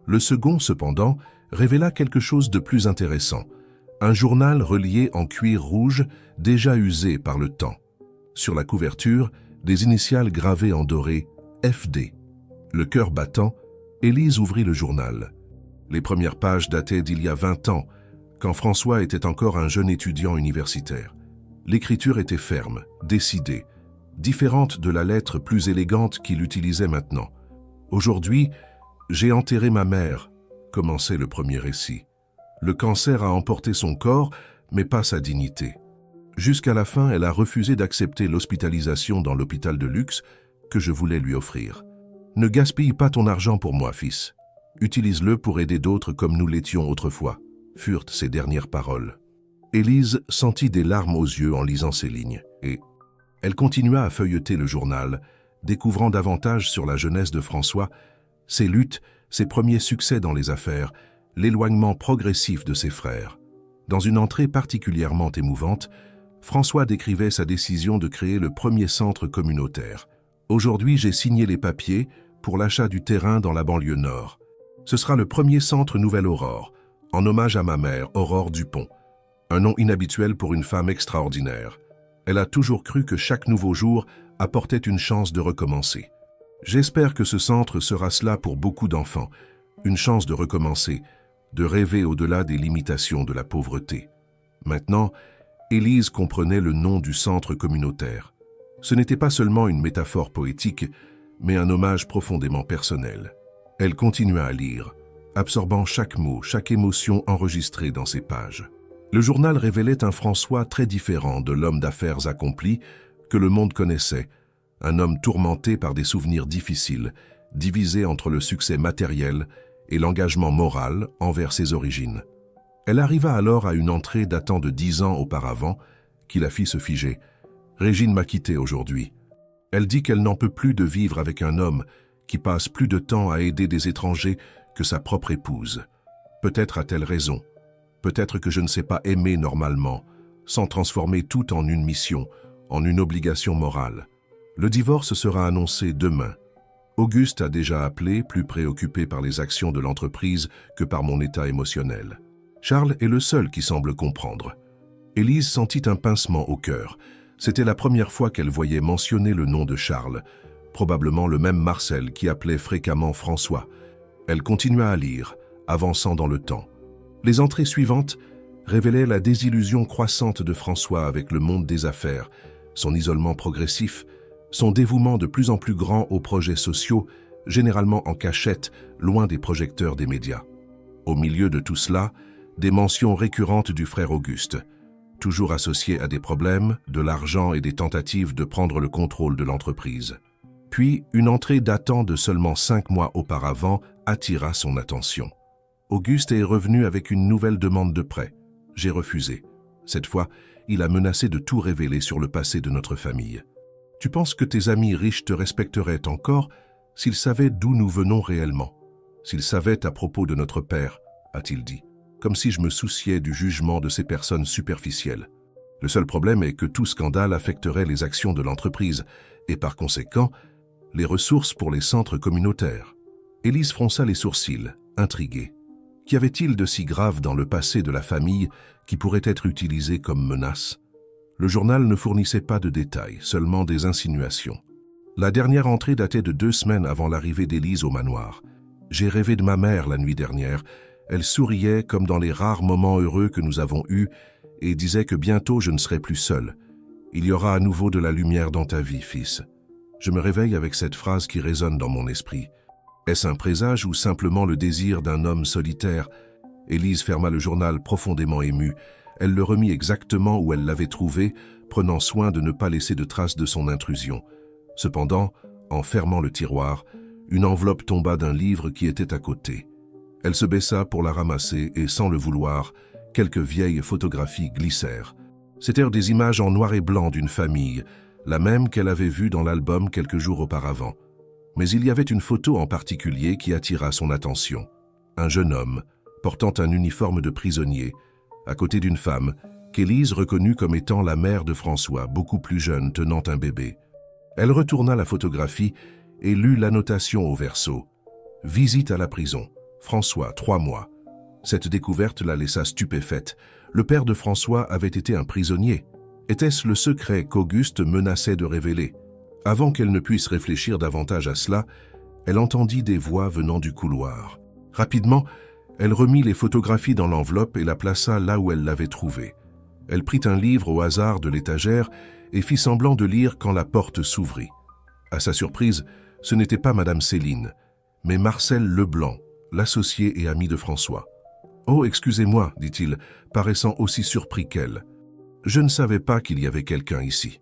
Le second, cependant, révéla quelque chose de plus intéressant. Un journal relié en cuir rouge, déjà usé par le temps. Sur la couverture, des initiales gravées en doré, FD. Le cœur battant, Élise ouvrit le journal. Les premières pages dataient d'il y a 20 ans, quand François était encore un jeune étudiant universitaire. L'écriture était ferme, décidée, différente de la lettre plus élégante qu'il utilisait maintenant. « Aujourd'hui, j'ai enterré ma mère », commençait le premier récit. Le cancer a emporté son corps, mais pas sa dignité. Jusqu'à la fin, elle a refusé d'accepter l'hospitalisation dans l'hôpital de luxe que je voulais lui offrir. « Ne gaspille pas ton argent pour moi, fils. Utilise-le pour aider d'autres comme nous l'étions autrefois », furent ses dernières paroles. Élise sentit des larmes aux yeux en lisant ces lignes, et elle continua à feuilleter le journal, découvrant davantage sur la jeunesse de François, ses luttes, ses premiers succès dans les affaires, l'éloignement progressif de ses frères. Dans une entrée particulièrement émouvante, François décrivait sa décision de créer le premier centre communautaire. « Aujourd'hui, j'ai signé les papiers pour l'achat du terrain dans la banlieue nord. Ce sera le premier centre Nouvelle-Aurore, en hommage à ma mère, Aurore Dupont. Un nom inhabituel pour une femme extraordinaire. Elle a toujours cru que chaque nouveau jour apportait une chance de recommencer. J'espère que ce centre sera cela pour beaucoup d'enfants, une chance de recommencer, de rêver au-delà des limitations de la pauvreté. » Maintenant, Élise comprenait le nom du centre communautaire. Ce n'était pas seulement une métaphore poétique, mais un hommage profondément personnel. Elle continua à lire, absorbant chaque mot, chaque émotion enregistrée dans ces pages. Le journal révélait un François très différent de l'homme d'affaires accompli que le monde connaissait, un homme tourmenté par des souvenirs difficiles, divisé entre le succès matériel et l'engagement moral envers ses origines. Elle arriva alors à une entrée datant de 10 ans auparavant, qui la fit se figer. « Régine m'a quitté aujourd'hui. Elle dit qu'elle n'en peut plus de vivre avec un homme qui passe plus de temps à aider des étrangers que sa propre épouse. Peut-être a-t-elle raison. Peut-être que je ne sais pas aimer normalement, sans transformer tout en une mission, en une obligation morale. Le divorce sera annoncé demain. Auguste a déjà appelé, plus préoccupé par les actions de l'entreprise que par mon état émotionnel. Charles est le seul qui semble comprendre. » Élise sentit un pincement au cœur. C'était la première fois qu'elle voyait mentionner le nom de Charles, probablement le même Marcel qui appelait fréquemment François. Elle continua à lire, avançant dans le temps. Les entrées suivantes révélaient la désillusion croissante de François avec le monde des affaires, son isolement progressif, son dévouement de plus en plus grand aux projets sociaux, généralement en cachette, loin des projecteurs des médias. Au milieu de tout cela, des mentions récurrentes du frère Auguste, toujours associées à des problèmes, de l'argent et des tentatives de prendre le contrôle de l'entreprise. Puis, une entrée datant de seulement 5 mois auparavant attira son attention. Auguste est revenu avec une nouvelle demande de prêt. J'ai refusé. Cette fois, il a menacé de tout révéler sur le passé de notre famille. « Tu penses que tes amis riches te respecteraient encore s'ils savaient d'où nous venons réellement, s'ils savaient à propos de notre père, a-t-il dit, comme si je me souciais du jugement de ces personnes superficielles. Le seul problème est que tout scandale affecterait les actions de l'entreprise et par conséquent, les ressources pour les centres communautaires. » Élise fronça les sourcils, intriguée. Qu'y avait-il de si grave dans le passé de la famille qui pourrait être utilisé comme menace? Le journal ne fournissait pas de détails, seulement des insinuations. La dernière entrée datait de 2 semaines avant l'arrivée d'Élise au manoir. « J'ai rêvé de ma mère la nuit dernière. Elle souriait comme dans les rares moments heureux que nous avons eus et disait que bientôt je ne serai plus seul. Il y aura à nouveau de la lumière dans ta vie, fils. » Je me réveille avec cette phrase qui résonne dans mon esprit. Est-ce un présage ou simplement le désir d'un homme solitaire? Élise ferma le journal profondément émue. Elle le remit exactement où elle l'avait trouvé, prenant soin de ne pas laisser de traces de son intrusion. Cependant, en fermant le tiroir, une enveloppe tomba d'un livre qui était à côté. Elle se baissa pour la ramasser et, sans le vouloir, quelques vieilles photographies glissèrent. C'étaient des images en noir et blanc d'une famille, la même qu'elle avait vue dans l'album quelques jours auparavant. Mais il y avait une photo en particulier qui attira son attention. Un jeune homme, portant un uniforme de prisonnier, à côté d'une femme, qu'Élise reconnut comme étant la mère de François, beaucoup plus jeune, tenant un bébé. Elle retourna la photographie et lut l'annotation au verso. « Visite à la prison. François, 3 mois. » Cette découverte la laissa stupéfaite. Le père de François avait été un prisonnier. Était-ce le secret qu'Auguste menaçait de révéler? Avant qu'elle ne puisse réfléchir davantage à cela, elle entendit des voix venant du couloir. Rapidement, elle remit les photographies dans l'enveloppe et la plaça là où elle l'avait trouvée. Elle prit un livre au hasard de l'étagère et fit semblant de lire quand la porte s'ouvrit. À sa surprise, ce n'était pas Madame Céline, mais Marcel Leblanc, l'associé et ami de François. « Oh, excusez-moi, dit-il, paraissant aussi surpris qu'elle. Je ne savais pas qu'il y avait quelqu'un ici. »«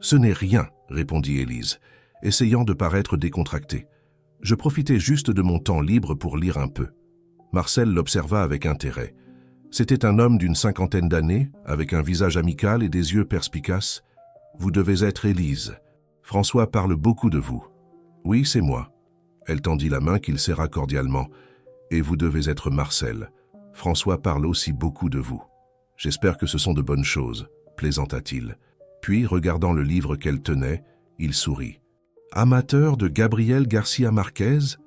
Ce n'est rien, » répondit Élise, essayant de paraître décontractée. « Je profitais juste de mon temps libre pour lire un peu. » Marcel l'observa avec intérêt. C'était un homme d'une 50aine d'années, avec un visage amical et des yeux perspicaces. « Vous devez être Élise. François parle beaucoup de vous. »« Oui, c'est moi. » Elle tendit la main qu'il serra cordialement. « Et vous devez être Marcel. François parle aussi beaucoup de vous. J'espère que ce sont de bonnes choses, » plaisanta-t-il. Puis, regardant le livre qu'elle tenait, il sourit. « Amateur de Gabriel Garcia Marquez ?»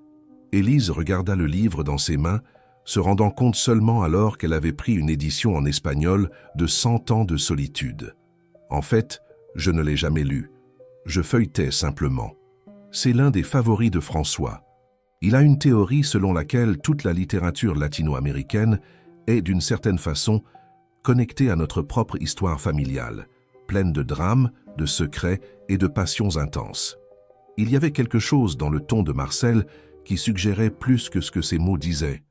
Élise regarda le livre dans ses mains, se rendant compte seulement alors qu'elle avait pris une édition en espagnol de 100 ans de solitude. « En fait, je ne l'ai jamais lu. Je feuilletais simplement. C'est l'un des favoris de François. Il a une théorie selon laquelle toute la littérature latino-américaine est, d'une certaine façon, connectée à notre propre histoire familiale, pleine de drames, de secrets et de passions intenses. Il y avait quelque chose dans le ton de Marcel qui suggérait plus que ce que ses mots disaient,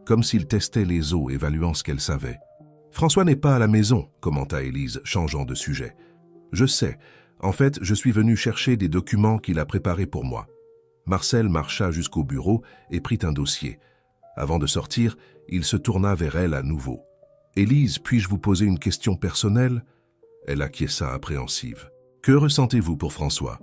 comme s'il testait les os, évaluant ce qu'elle savait. « François n'est pas à la maison, » commenta Élise, changeant de sujet. « Je sais. En fait, je suis venu chercher des documents qu'il a préparés pour moi. » Marcel marcha jusqu'au bureau et prit un dossier. Avant de sortir, il se tourna vers elle à nouveau. « Élise, puis-je vous poser une question personnelle ?» Elle acquiesça appréhensive. « Que ressentez-vous pour François ?»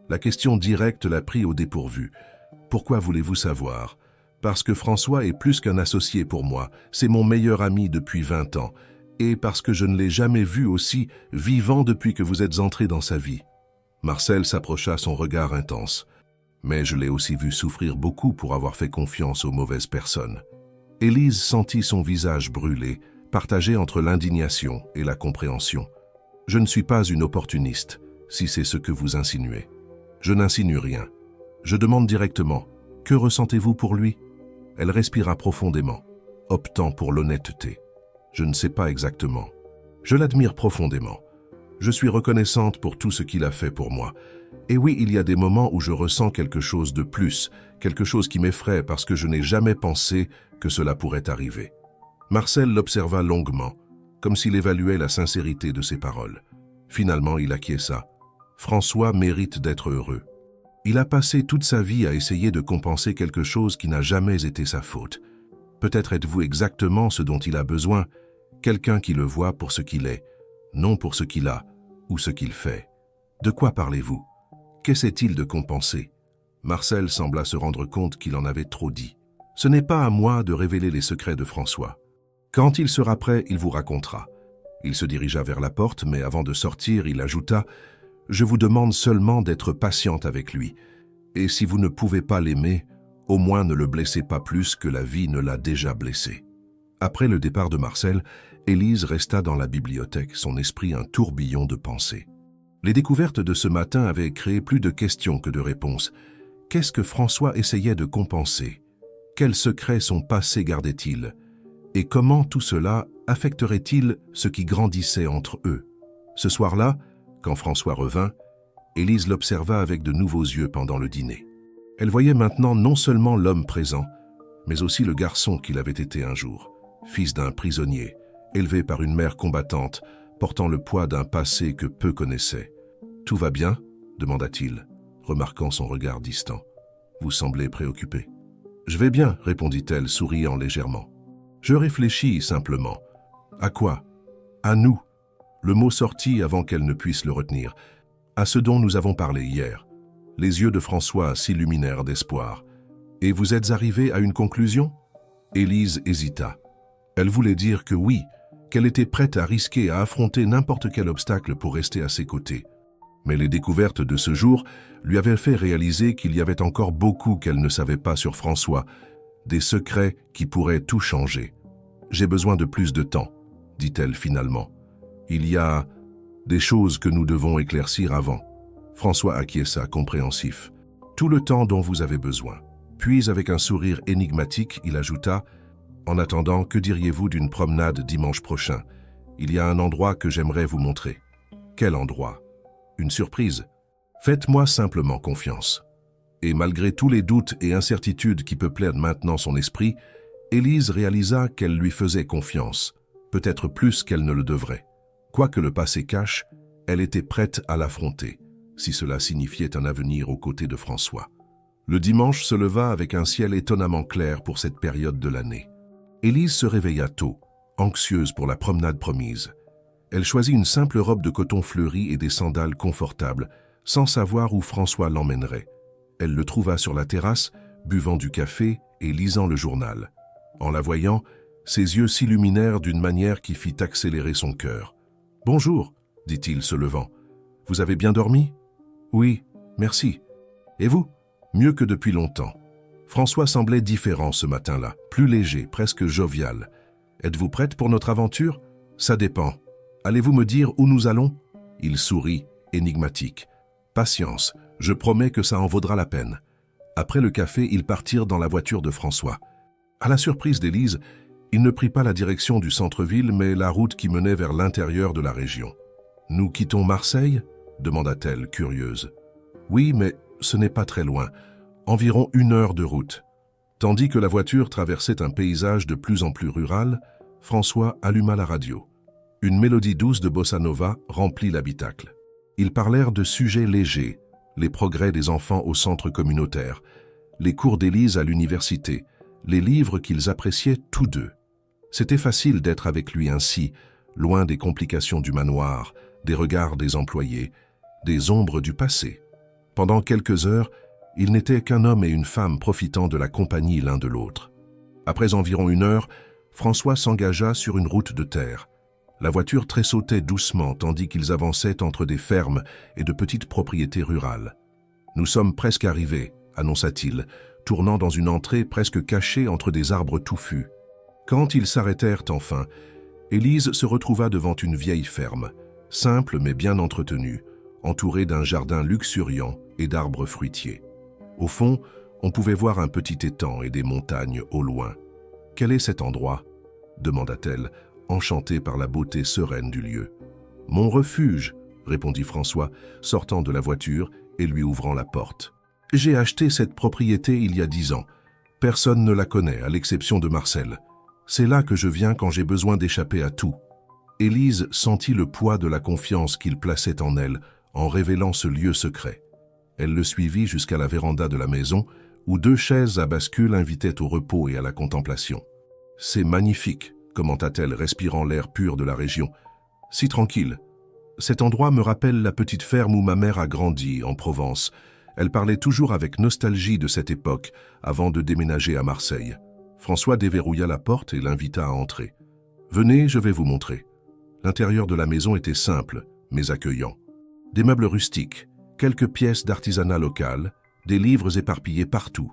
La question directe la prit au dépourvu. « Pourquoi voulez-vous savoir ?» « Parce que François est plus qu'un associé pour moi, c'est mon meilleur ami depuis 20 ans, et parce que je ne l'ai jamais vu aussi vivant depuis que vous êtes entré dans sa vie. » Marcel s'approcha, son regard intense. « Mais je l'ai aussi vu souffrir beaucoup pour avoir fait confiance aux mauvaises personnes. » Élise sentit son visage brûler, partagé entre l'indignation et la compréhension. « Je ne suis pas une opportuniste, si c'est ce que vous insinuez. Je n'insinue rien. Je demande directement, que ressentez-vous pour lui ?» Elle respira profondément, optant pour l'honnêteté. « Je ne sais pas exactement. Je l'admire profondément. Je suis reconnaissante pour tout ce qu'il a fait pour moi. Et oui, il y a des moments où je ressens quelque chose de plus, quelque chose qui m'effraie parce que je n'ai jamais pensé que cela pourrait arriver. » Marcel l'observa longuement, comme s'il évaluait la sincérité de ses paroles. Finalement, il acquiesça. « François mérite d'être heureux. Il a passé toute sa vie à essayer de compenser quelque chose qui n'a jamais été sa faute. Peut-être êtes-vous exactement ce dont il a besoin, quelqu'un qui le voit pour ce qu'il est, non pour ce qu'il a ou ce qu'il fait. De quoi parlez-vous? Qu'essaie-t-il de compenser ?» Marcel sembla se rendre compte qu'il en avait trop dit. « Ce n'est pas à moi de révéler les secrets de François. Quand il sera prêt, il vous racontera. » Il se dirigea vers la porte, mais avant de sortir, il ajouta « Je vous demande seulement d'être patiente avec lui. Et si vous ne pouvez pas l'aimer, au moins ne le blessez pas plus que la vie ne l'a déjà blessé. » Après le départ de Marcel, Élise resta dans la bibliothèque, son esprit un tourbillon de pensées. Les découvertes de ce matin avaient créé plus de questions que de réponses. Qu'est-ce que François essayait de compenser? Quel secret son passé gardait-il? Et comment tout cela affecterait-il ce qui grandissait entre eux? Ce soir-là, quand François revint, Élise l'observa avec de nouveaux yeux pendant le dîner. Elle voyait maintenant non seulement l'homme présent, mais aussi le garçon qu'il avait été un jour, fils d'un prisonnier, élevé par une mère combattante, portant le poids d'un passé que peu connaissaient. « Tout va bien ?» demanda-t-il, remarquant son regard distant. « Vous semblez préoccupé. »« Je vais bien, » répondit-elle, souriant légèrement. « Je réfléchis simplement. »« À quoi ?»« À nous. » Le mot sortit avant qu'elle ne puisse le retenir. « À ce dont nous avons parlé hier. » Les yeux de François s'illuminèrent d'espoir. « Et vous êtes arrivé à une conclusion ?» Élise hésita. Elle voulait dire que oui, qu'elle était prête à risquer, à affronter n'importe quel obstacle pour rester à ses côtés. Mais les découvertes de ce jour lui avaient fait réaliser qu'il y avait encore beaucoup qu'elle ne savait pas sur François, des secrets qui pourraient tout changer. « J'ai besoin de plus de temps, » dit-elle finalement. « Il y a des choses que nous devons éclaircir avant. » François acquiesça, compréhensif. « Tout le temps dont vous avez besoin. » Puis, avec un sourire énigmatique, il ajouta « En attendant, que diriez-vous d'une promenade dimanche prochain? Il y a un endroit que j'aimerais vous montrer. » « Quel endroit? » « Une surprise. Faites-moi simplement confiance. » Et malgré tous les doutes et incertitudes qui peuplaient maintenant son esprit, Élise réalisa qu'elle lui faisait confiance, peut-être plus qu'elle ne le devrait. Quoi que le passé cache, elle était prête à l'affronter, si cela signifiait un avenir aux côtés de François. Le dimanche se leva avec un ciel étonnamment clair pour cette période de l'année. Élise se réveilla tôt, anxieuse pour la promenade promise. Elle choisit une simple robe de coton fleuri et des sandales confortables, sans savoir où François l'emmènerait. Elle le trouva sur la terrasse, buvant du café et lisant le journal. En la voyant, ses yeux s'illuminèrent d'une manière qui fit accélérer son cœur. « Bonjour, » dit-il se levant. « Vous avez bien dormi ?»« Oui, merci. Et vous ?»« Mieux que depuis longtemps. » François semblait différent ce matin-là, plus léger, presque jovial. « Êtes-vous prête pour notre aventure ? Ça dépend. Allez-vous me dire où nous allons ?» Il sourit, énigmatique. « Patience, je promets que ça en vaudra la peine. » Après le café, ils partirent dans la voiture de François. À la surprise d'Élise, il ne prit pas la direction du centre-ville, mais la route qui menait vers l'intérieur de la région. « Nous quittons Marseille ?» demanda-t-elle, curieuse. « Oui, mais ce n'est pas très loin, environ 1 heure de route. » Tandis que la voiture traversait un paysage de plus en plus rural, François alluma la radio. Une mélodie douce de bossa nova remplit l'habitacle. Ils parlèrent de sujets légers, les progrès des enfants au centre communautaire, les cours d'Élise à l'université, les livres qu'ils appréciaient tous deux. C'était facile d'être avec lui ainsi, loin des complications du manoir, des regards des employés, des ombres du passé. Pendant quelques heures, ils n'étaient qu'un homme et une femme profitant de la compagnie l'un de l'autre. Après environ 1 heure, François s'engagea sur une route de terre. La voiture tressautait doucement tandis qu'ils avançaient entre des fermes et de petites propriétés rurales. « Nous sommes presque arrivés », annonça-t-il, tournant dans une entrée presque cachée entre des arbres touffus. Quand ils s'arrêtèrent enfin, Élise se retrouva devant une vieille ferme, simple mais bien entretenue, entourée d'un jardin luxuriant et d'arbres fruitiers. Au fond, on pouvait voir un petit étang et des montagnes au loin. « Quel est cet endroit ?» demanda-t-elle, enchantée par la beauté sereine du lieu. « Mon refuge », répondit François, sortant de la voiture et lui ouvrant la porte. « J'ai acheté cette propriété il y a 10 ans. Personne ne la connaît, à l'exception de Marcel. C'est là que je viens quand j'ai besoin d'échapper à tout. » Élise sentit le poids de la confiance qu'il plaçait en elle, en révélant ce lieu secret. Elle le suivit jusqu'à la véranda de la maison, où 2 chaises à bascule invitaient au repos et à la contemplation. « C'est magnifique », commenta-t-elle, respirant l'air pur de la région. « Si tranquille. Cet endroit me rappelle la petite ferme où ma mère a grandi, en Provence. Elle parlait toujours avec nostalgie de cette époque, avant de déménager à Marseille. » François déverrouilla la porte et l'invita à entrer. « Venez, je vais vous montrer. » L'intérieur de la maison était simple, mais accueillant. Des meubles rustiques, quelques pièces d'artisanat local, des livres éparpillés partout.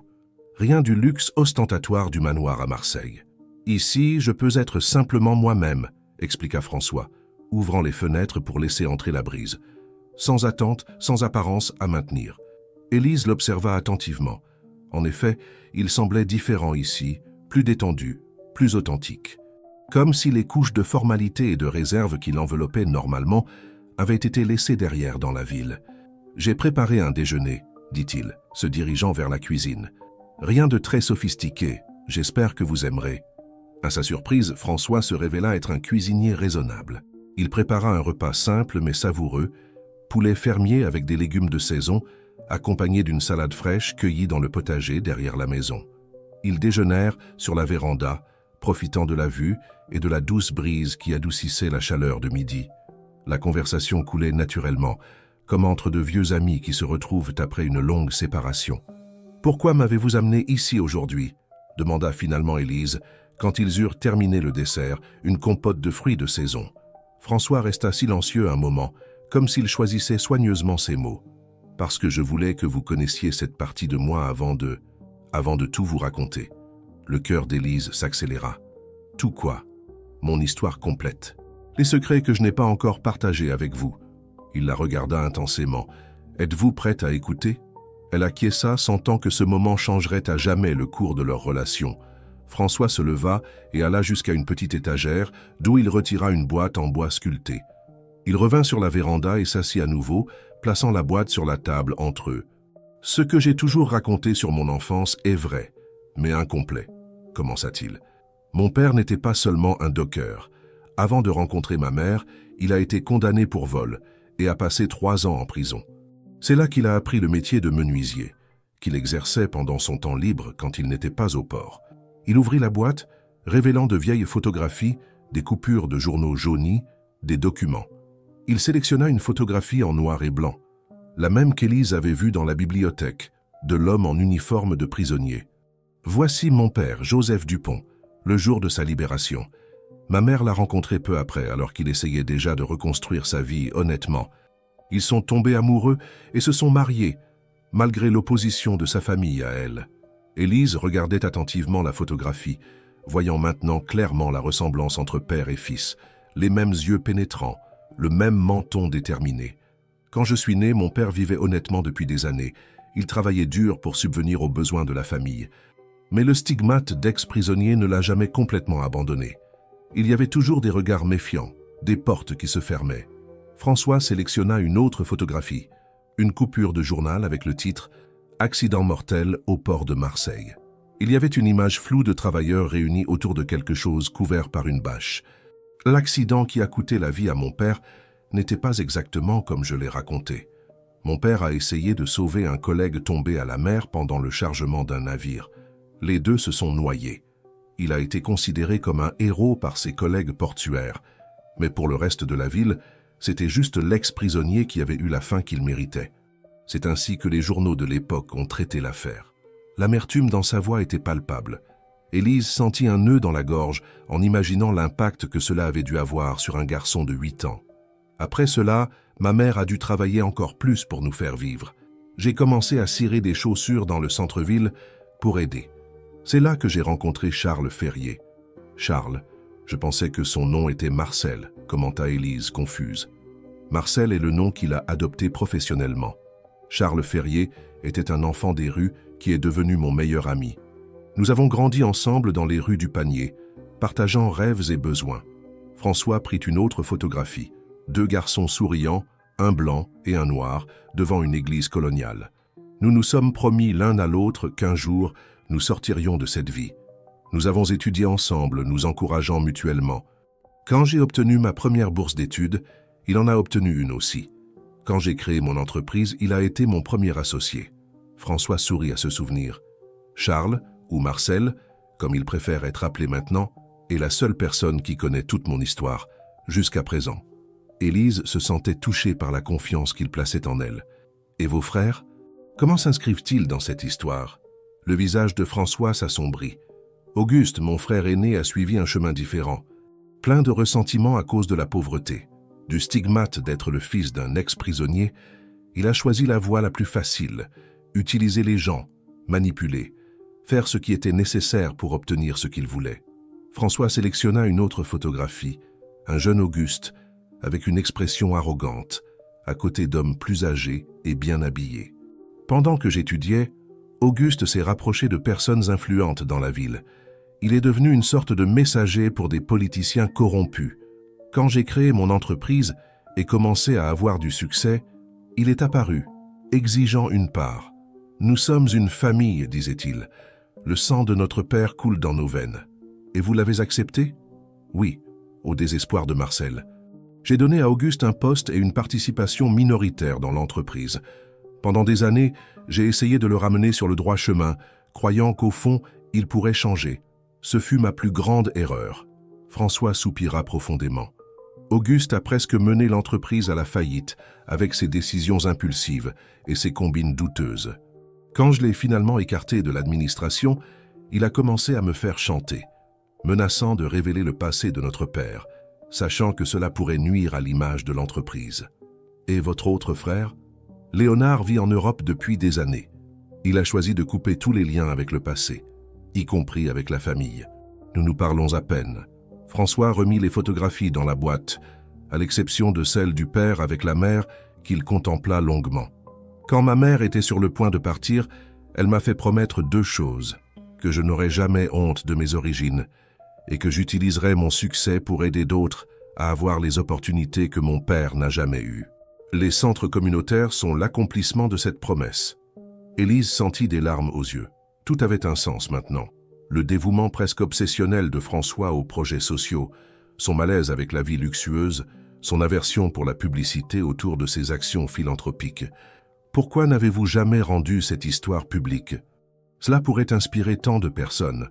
Rien du luxe ostentatoire du manoir à Marseille. « Ici, je peux être simplement moi-même », expliqua François, ouvrant les fenêtres pour laisser entrer la brise. Sans attente, sans apparence à maintenir. Élise l'observa attentivement. En effet, il semblait différent ici, plus détendu, plus authentique. Comme si les couches de formalité et de réserve qui l'enveloppaient normalement avaient été laissées derrière dans la ville. « J'ai préparé un déjeuner », dit-il, se dirigeant vers la cuisine. « Rien de très sophistiqué, j'espère que vous aimerez. » À sa surprise, François se révéla être un cuisinier raisonnable. Il prépara un repas simple mais savoureux, poulet fermier avec des légumes de saison, accompagné d'une salade fraîche cueillie dans le potager derrière la maison. Ils déjeunèrent sur la véranda, profitant de la vue et de la douce brise qui adoucissait la chaleur de midi. La conversation coulait naturellement, comme entre de vieux amis qui se retrouvent après une longue séparation. « Pourquoi m'avez-vous amené ici aujourd'hui ?» demanda finalement Élise, quand ils eurent terminé le dessert, une compote de fruits de saison. François resta silencieux un moment, comme s'il choisissait soigneusement ses mots. « Parce que je voulais que vous connaissiez cette partie de moi avant de tout vous raconter. » Le cœur d'Élise s'accéléra. « Tout quoi ?» ?»« Mon histoire complète. Les secrets que je n'ai pas encore partagés avec vous. » Il la regarda intensément. « Êtes-vous prête à écouter ?» Elle acquiesça, sentant que ce moment changerait à jamais le cours de leur relation. François se leva et alla jusqu'à une petite étagère, d'où il retira une boîte en bois sculpté. Il revint sur la véranda et s'assit à nouveau, plaçant la boîte sur la table entre eux. « Ce que j'ai toujours raconté sur mon enfance est vrai, mais incomplet, » commença-t-il. « Mon père n'était pas seulement un docker. Avant de rencontrer ma mère, il a été condamné pour vol et a passé 3 ans en prison. C'est là qu'il a appris le métier de menuisier, qu'il exerçait pendant son temps libre quand il n'était pas au port. Il ouvrit la boîte, révélant de vieilles photographies, des coupures de journaux jaunis, des documents. Il sélectionna une photographie en noir et blanc, la même qu'Élise avait vue dans la bibliothèque, de l'homme en uniforme de prisonnier. « Voici mon père, Joseph Dupont, le jour de sa libération. Ma mère l'a rencontré peu après, alors qu'il essayait déjà de reconstruire sa vie honnêtement. Ils sont tombés amoureux et se sont mariés, malgré l'opposition de sa famille à elle. » Élise regardait attentivement la photographie, voyant maintenant clairement la ressemblance entre père et fils, les mêmes yeux pénétrants, le même menton déterminé. « Quand je suis né, mon père vivait honnêtement depuis des années. Il travaillait dur pour subvenir aux besoins de la famille. Mais le stigmate d'ex-prisonnier ne l'a jamais complètement abandonné. Il y avait toujours des regards méfiants, des portes qui se fermaient. » François sélectionna une autre photographie, une coupure de journal avec le titre « Accident mortel au port de Marseille ». Il y avait une image floue de travailleurs réunis autour de quelque chose couvert par une bâche. L'accident qui a coûté la vie à mon père n'était pas exactement comme je l'ai raconté. Mon père a essayé de sauver un collègue tombé à la mer pendant le chargement d'un navire. Les deux se sont noyés. il a été considéré comme un héros par ses collègues portuaires. Mais pour le reste de la ville, c'était juste l'ex-prisonnier qui avait eu la fin qu'il méritait. C'est ainsi que les journaux de l'époque ont traité l'affaire. L'amertume dans sa voix était palpable. Élise sentit un nœud dans la gorge en imaginant l'impact que cela avait dû avoir sur un garçon de 8 ans. Après cela, ma mère a dû travailler encore plus pour nous faire vivre. J'ai commencé à cirer des chaussures dans le centre-ville pour aider. C'est là que j'ai rencontré Charles Ferrier. Charles, je pensais que son nom était Marcel, commenta Élise, confuse. Marcel est le nom qu'il a adopté professionnellement. Charles Ferrier était un enfant des rues qui est devenu mon meilleur ami. Nous avons grandi ensemble dans les rues du Panier, partageant rêves et besoins. François prit une autre photographie. 2 garçons souriants, un blanc et un noir, devant une église coloniale. Nous nous sommes promis l'un à l'autre qu'un jour, nous sortirions de cette vie. Nous avons étudié ensemble, nous encourageant mutuellement. Quand j'ai obtenu ma première bourse d'études, il en a obtenu une aussi. Quand j'ai créé mon entreprise, il a été mon premier associé. François sourit à ce souvenir. Charles, ou Marcel, comme il préfère être appelé maintenant, est la seule personne qui connaît toute mon histoire, jusqu'à présent. Élise se sentait touchée par la confiance qu'il plaçait en elle. Et vos frères? Comment s'inscrivent-ils dans cette histoire? Le visage de François s'assombrit. Auguste, mon frère aîné, a suivi un chemin différent, plein de ressentiment à cause de la pauvreté. Du stigmate d'être le fils d'un ex-prisonnier, il a choisi la voie la plus facile, utiliser les gens, manipuler, faire ce qui était nécessaire pour obtenir ce qu'il voulait. François sélectionna une autre photographie, un jeune Auguste, avec une expression arrogante, à côté d'hommes plus âgés et bien habillés. Pendant que j'étudiais, Auguste s'est rapproché de personnes influentes dans la ville. Il est devenu une sorte de messager pour des politiciens corrompus. Quand j'ai créé mon entreprise et commencé à avoir du succès, il est apparu, exigeant une part. « Nous sommes une famille, disait-il. Le sang de notre père coule dans nos veines. Et vous l'avez accepté? » Oui, au désespoir de Marcel. J'ai donné à Auguste un poste et une participation minoritaire dans l'entreprise. Pendant des années, j'ai essayé de le ramener sur le droit chemin, croyant qu'au fond, il pourrait changer. Ce fut ma plus grande erreur. François soupira profondément. Auguste a presque mené l'entreprise à la faillite, avec ses décisions impulsives et ses combines douteuses. Quand je l'ai finalement écarté de l'administration, il a commencé à me faire chanter, menaçant de révéler le passé de notre père, sachant que cela pourrait nuire à l'image de l'entreprise. Et votre autre frère? Léonard vit en Europe depuis des années. Il a choisi de couper tous les liens avec le passé, y compris avec la famille. Nous nous parlons à peine. François remit les photographies dans la boîte, à l'exception de celle du père avec la mère qu'il contempla longuement. Quand ma mère était sur le point de partir, elle m'a fait promettre 2 choses, que je n'aurais jamais honte de mes origines et que j'utiliserais mon succès pour aider d'autres à avoir les opportunités que mon père n'a jamais eues. Les centres communautaires sont l'accomplissement de cette promesse. Élise sentit des larmes aux yeux. Tout avait un sens maintenant. Le dévouement presque obsessionnel de François aux projets sociaux, son malaise avec la vie luxueuse, son aversion pour la publicité autour de ses actions philanthropiques. Pourquoi n'avez-vous jamais rendu cette histoire publique? Cela pourrait inspirer tant de personnes.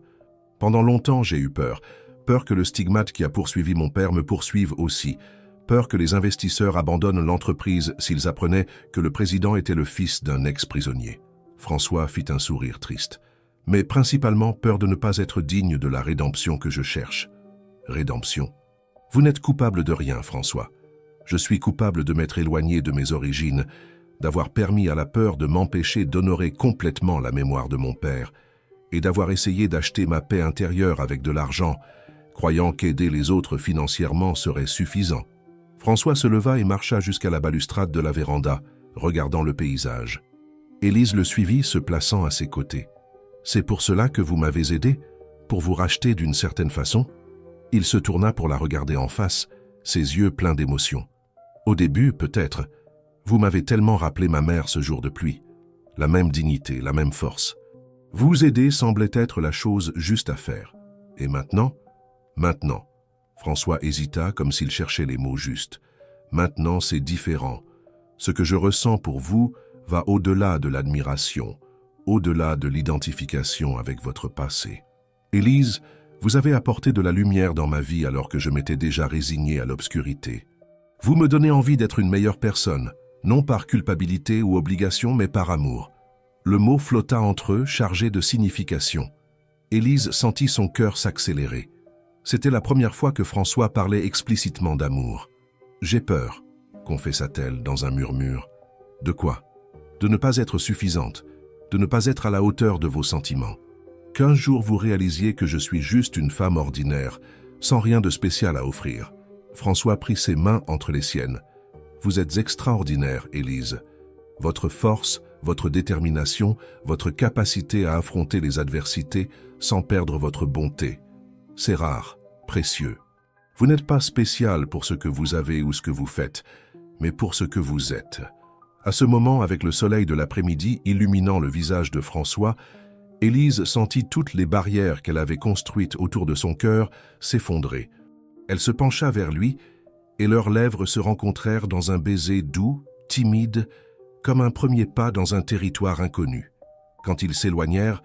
Pendant longtemps, j'ai eu peur. Peur que le stigmate qui a poursuivi mon père me poursuive aussi. Peur que les investisseurs abandonnent l'entreprise s'ils apprenaient que le président était le fils d'un ex-prisonnier. François fit un sourire triste. Mais principalement peur de ne pas être digne de la rédemption que je cherche. Rédemption. Vous n'êtes coupable de rien, François. Je suis coupable de m'être éloigné de mes origines, d'avoir permis à la peur de m'empêcher d'honorer complètement la mémoire de mon père et d'avoir essayé d'acheter ma paix intérieure avec de l'argent, croyant qu'aider les autres financièrement serait suffisant. François se leva et marcha jusqu'à la balustrade de la véranda, regardant le paysage. Élise le suivit, se plaçant à ses côtés. « C'est pour cela que vous m'avez aidé? Pour vous racheter d'une certaine façon ?» Il se tourna pour la regarder en face, ses yeux pleins d'émotion. « Au début, peut-être. Vous m'avez tellement rappelé ma mère ce jour de pluie. La même dignité, la même force. Vous aider semblait être la chose juste à faire. Et maintenant? Maintenant. » François hésita comme s'il cherchait les mots justes. « Maintenant, c'est différent. Ce que je ressens pour vous va au-delà de l'admiration, au-delà de l'identification avec votre passé. » Élise, Vous avez apporté de la lumière dans ma vie alors que je m'étais déjà résigné à l'obscurité. Vous me donnez envie d'être une meilleure personne, non par culpabilité ou obligation, mais par amour. » Le mot flotta entre eux, chargé de signification. Élise sentit son cœur s'accélérer. C'était la première fois que François parlait explicitement d'amour. « J'ai peur », confessa-t-elle dans un murmure. « De quoi ? De ne pas être suffisante, de ne pas être à la hauteur de vos sentiments. Qu'un jour vous réalisiez que je suis juste une femme ordinaire, sans rien de spécial à offrir. » François prit ses mains entre les siennes. « Vous êtes extraordinaire, Élise. Votre force, votre détermination, votre capacité à affronter les adversités sans perdre votre bonté. C'est rare, précieux. Vous n'êtes pas spécial pour ce que vous avez ou ce que vous faites, mais pour ce que vous êtes. » À ce moment, avec le soleil de l'après-midi illuminant le visage de François, Élise sentit toutes les barrières qu'elle avait construites autour de son cœur s'effondrer. Elle se pencha vers lui et leurs lèvres se rencontrèrent dans un baiser doux, timide, comme un premier pas dans un territoire inconnu. Quand ils s'éloignèrent,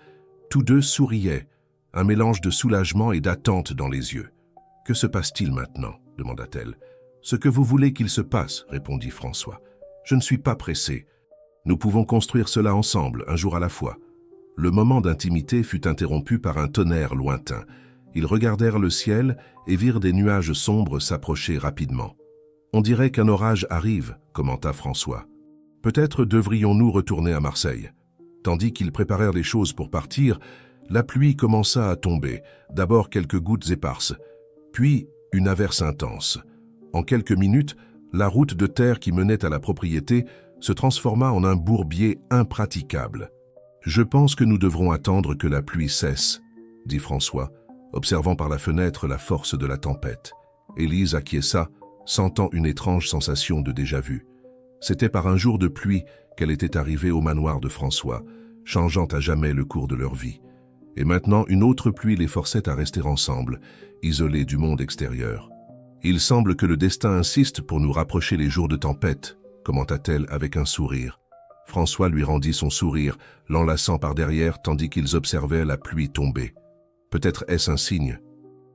tous deux souriaient, un mélange de soulagement et d'attente dans les yeux. « Que se passe-t-il maintenant » demanda-t-elle. « Ce que vous voulez qu'il se passe, » répondit François. « Je ne suis pas pressé. Nous pouvons construire cela ensemble, un jour à la fois. » Le moment d'intimité fut interrompu par un tonnerre lointain. Ils regardèrent le ciel et virent des nuages sombres s'approcher rapidement. « On dirait qu'un orage arrive, » commenta François. « Peut-être devrions-nous retourner à Marseille. » Tandis qu'ils préparèrent les choses pour partir, la pluie commença à tomber, d'abord quelques gouttes éparses, puis une averse intense. En quelques minutes, la route de terre qui menait à la propriété se transforma en un bourbier impraticable. « Je pense que nous devrons attendre que la pluie cesse, » dit François, observant par la fenêtre la force de la tempête. Élise acquiesça, sentant une étrange sensation de déjà-vu. C'était par un jour de pluie qu'elle était arrivée au manoir de François, changeant à jamais le cours de leur vie. Et maintenant, une autre pluie les forçait à rester ensemble, isolés du monde extérieur. « Il semble que le destin insiste pour nous rapprocher les jours de tempête, » commenta-t-elle avec un sourire. François lui rendit son sourire, l'enlaçant par derrière tandis qu'ils observaient la pluie tomber. Peut-être est-ce un signe.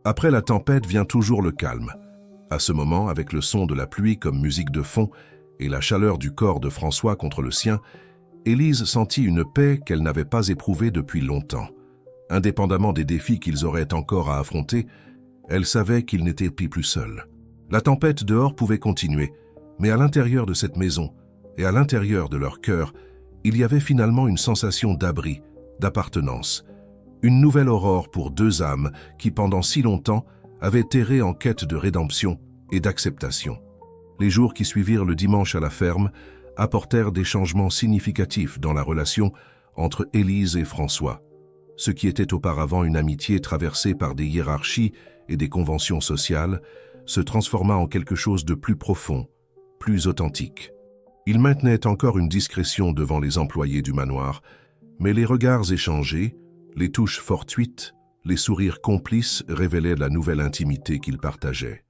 Après la tempête vient toujours le calme. À ce moment, avec le son de la pluie comme musique de fond et la chaleur du corps de François contre le sien, Élise sentit une paix qu'elle n'avait pas éprouvée depuis longtemps. Indépendamment des défis qu'ils auraient encore à affronter, elle savait qu'ils n'étaient plus seuls. La tempête dehors pouvait continuer, mais à l'intérieur de cette maison, et à l'intérieur de leur cœur, il y avait finalement une sensation d'abri, d'appartenance. Une nouvelle aurore pour deux âmes qui, pendant si longtemps, avaient erré en quête de rédemption et d'acceptation. Les jours qui suivirent le dimanche à la ferme apportèrent des changements significatifs dans la relation entre Élise et François. Ce qui était auparavant une amitié traversée par des hiérarchies et des conventions sociales se transforma en quelque chose de plus profond, plus authentique. Il maintenait encore une discrétion devant les employés du manoir, mais les regards échangés, les touches fortuites, les sourires complices révélaient la nouvelle intimité qu'ils partageaient.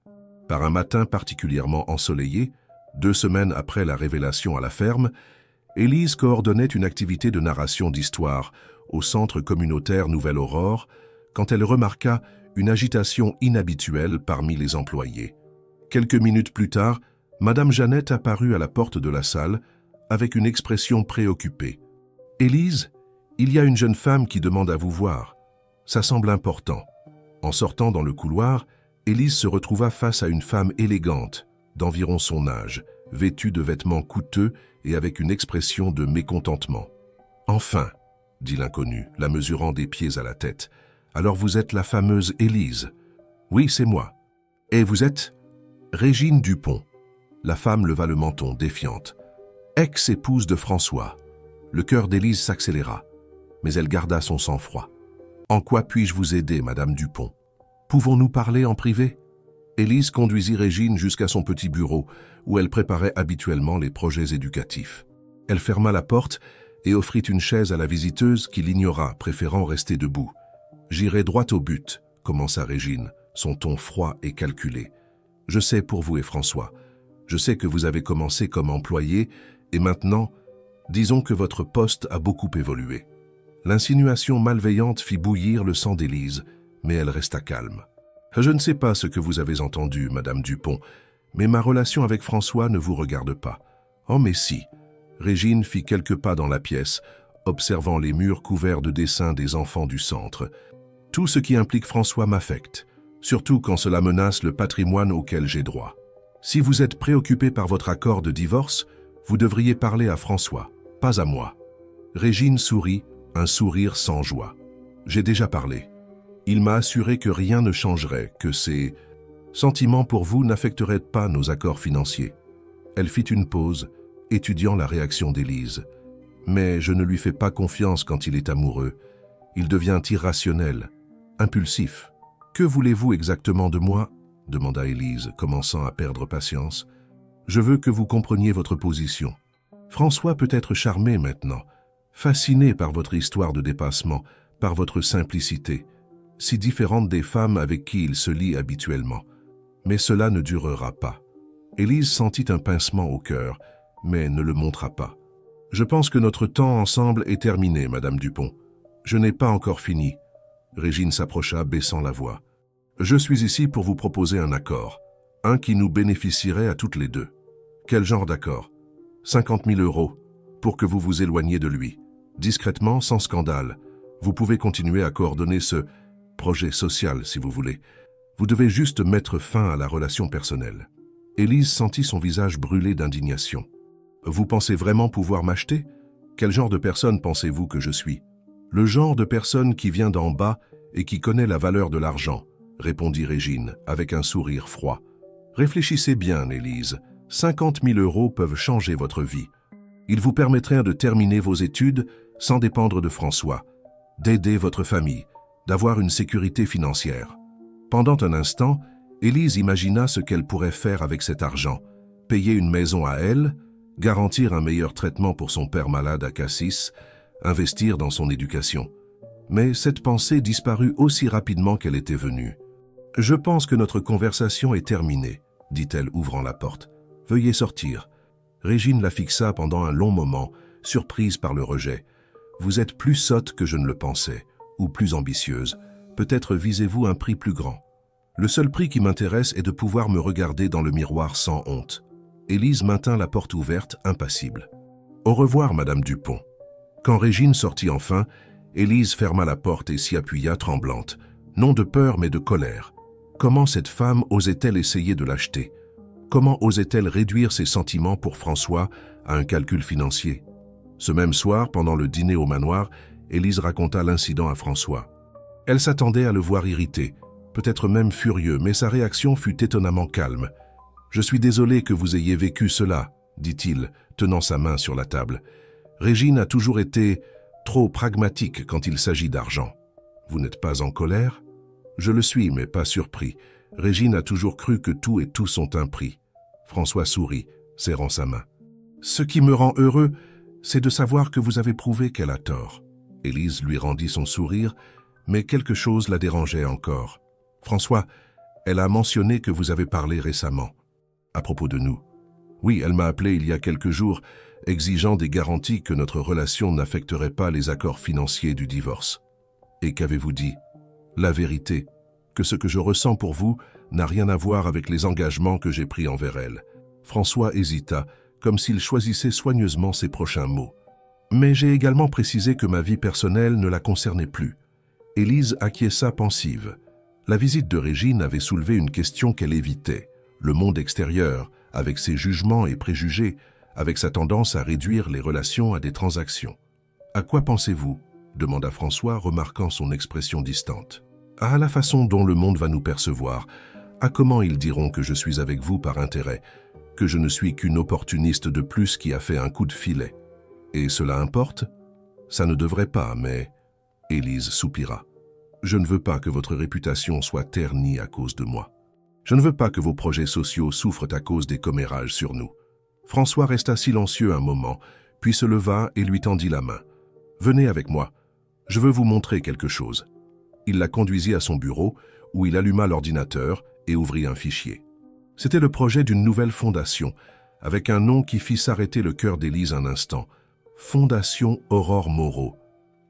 Par un matin particulièrement ensoleillé, 2 semaines après la révélation à la ferme, Élise coordonnait une activité de narration d'histoire au centre communautaire Nouvelle Aurore quand elle remarqua une agitation inhabituelle parmi les employés. Quelques minutes plus tard, Madame Jeannette apparut à la porte de la salle avec une expression préoccupée. « Élise, il y a une jeune femme qui demande à vous voir. Ça semble important. » En sortant dans le couloir, Élise se retrouva face à une femme élégante, d'environ son âge, vêtue de vêtements coûteux et avec une expression de mécontentement. « Enfin !» dit l'inconnu, la mesurant des pieds à la tête. « Alors vous êtes la fameuse Élise. »« Oui, c'est moi. »« Et vous êtes ?»« Régine Dupont. » La femme leva le menton, défiante. Ex-épouse de François. Le cœur d'Élise s'accéléra, mais elle garda son sang-froid. « En quoi puis-je vous aider, Madame Dupont? Pouvons-nous parler en privé ?» Élise conduisit Régine jusqu'à son petit bureau, où elle préparait habituellement les projets éducatifs. Elle ferma la porte et offrit une chaise à la visiteuse qui l'ignora, préférant rester debout. « J'irai droit au but », commença Régine, son ton froid et calculé. « Je sais pour vous et François. Je sais que vous avez commencé comme employé et maintenant, disons que votre poste a beaucoup évolué. » L'insinuation malveillante fit bouillir le sang d'Élise, mais elle resta calme. « Je ne sais pas ce que vous avez entendu, Madame Dupont, mais ma relation avec François ne vous regarde pas. »« Oh mais si !» Régine fit quelques pas dans la pièce, observant les murs couverts de dessins des enfants du centre. « Tout ce qui implique François m'affecte, surtout quand cela menace le patrimoine auquel j'ai droit. Si vous êtes préoccupé par votre accord de divorce, vous devriez parler à François, pas à moi. » Régine sourit, un sourire sans joie. « J'ai déjà parlé. Il m'a assuré que rien ne changerait, que ses sentiments pour vous n'affecteraient pas nos accords financiers. » Elle fit une pause, étudiant la réaction d'Élise. « Mais je ne lui fais pas confiance quand il est amoureux. Il devient irrationnel, impulsif. »« Que voulez-vous exactement de moi ?» demanda Élise, commençant à perdre patience. « Je veux que vous compreniez votre position. François peut être charmé maintenant, fasciné par votre histoire de dépassement, par votre simplicité, si différente des femmes avec qui il se lie habituellement. Mais cela ne durera pas. » Élise sentit un pincement au cœur, mais ne le montra pas. « Je pense que notre temps ensemble est terminé, Madame Dupont. Je n'ai pas encore fini. » Régine s'approcha, baissant la voix. « Je suis ici pour vous proposer un accord, un qui nous bénéficierait à toutes les deux. » « Quel genre d'accord ? 50 000 €, pour que vous vous éloigniez de lui. Discrètement, sans scandale. Vous pouvez continuer à coordonner ce projet social, si vous voulez. Vous devez juste mettre fin à la relation personnelle. » Élise sentit son visage brûler d'indignation. « Vous pensez vraiment pouvoir m'acheter ? Quel genre de personne pensez-vous que je suis ? » « Le genre de personne qui vient d'en bas et qui connaît la valeur de l'argent, » répondit Régine, avec un sourire froid. « Réfléchissez bien, Élise. 50 000 € peuvent changer votre vie. Ils vous permettraient de terminer vos études sans dépendre de François, d'aider votre famille, d'avoir une sécurité financière. » Pendant un instant, Élise imagina ce qu'elle pourrait faire avec cet argent. Payer une maison à elle, garantir un meilleur traitement pour son père malade à Cassis, investir dans son éducation. Mais cette pensée disparut aussi rapidement qu'elle était venue. « Je pense que notre conversation est terminée, » dit-elle ouvrant la porte. « Veuillez sortir. » Régine la fixa pendant un long moment, surprise par le rejet. « Vous êtes plus sotte que je ne le pensais, ou plus ambitieuse. Peut-être visez-vous un prix plus grand. Le seul prix qui m'intéresse est de pouvoir me regarder dans le miroir sans honte. » Élise maintint la porte ouverte, impassible. « Au revoir, Madame Dupont. » Quand Régine sortit enfin, Élise ferma la porte et s'y appuya tremblante, non de peur mais de colère. Comment cette femme osait-elle essayer de l'acheter? Comment osait-elle réduire ses sentiments pour François à un calcul financier? Ce même soir, pendant le dîner au manoir, Élise raconta l'incident à François. Elle s'attendait à le voir irrité, peut-être même furieux, mais sa réaction fut étonnamment calme. « Je suis désolé que vous ayez vécu cela, » dit-il, tenant sa main sur la table. Régine a toujours été trop pragmatique quand il s'agit d'argent. Vous n'êtes pas en colère? Je le suis, mais pas surpris. Régine a toujours cru que tout et tous ont un prix. François sourit, serrant sa main. Ce qui me rend heureux, c'est de savoir que vous avez prouvé qu'elle a tort. Élise lui rendit son sourire, mais quelque chose la dérangeait encore. François, elle a mentionné que vous avez parlé récemment. À propos de nous. Oui, elle m'a appelé il y a quelques jours, exigeant des garanties que notre relation n'affecterait pas les accords financiers du divorce. Et qu'avez-vous dit? La vérité, que ce que je ressens pour vous n'a rien à voir avec les engagements que j'ai pris envers elle. François hésita, comme s'il choisissait soigneusement ses prochains mots. Mais j'ai également précisé que ma vie personnelle ne la concernait plus. Élise acquiesça pensive. La visite de Régine avait soulevé une question qu'elle évitait. Le monde extérieur, avec ses jugements et préjugés, avec sa tendance à réduire les relations à des transactions. « À quoi pensez-vous » demanda François, remarquant son expression distante. « À la façon dont le monde va nous percevoir. À comment ils diront que je suis avec vous par intérêt, que je ne suis qu'une opportuniste de plus qui a fait un coup de filet. Et cela importe? Ça ne devrait pas, mais... » Élise soupira. « Je ne veux pas que votre réputation soit ternie à cause de moi. Je ne veux pas que vos projets sociaux souffrent à cause des commérages sur nous. » François resta silencieux un moment, puis se leva et lui tendit la main. « Venez avec moi. Je veux vous montrer quelque chose. » Il la conduisit à son bureau, où il alluma l'ordinateur et ouvrit un fichier. C'était le projet d'une nouvelle fondation, avec un nom qui fit s'arrêter le cœur d'Élise un instant. « Fondation Aurore Moreau. »«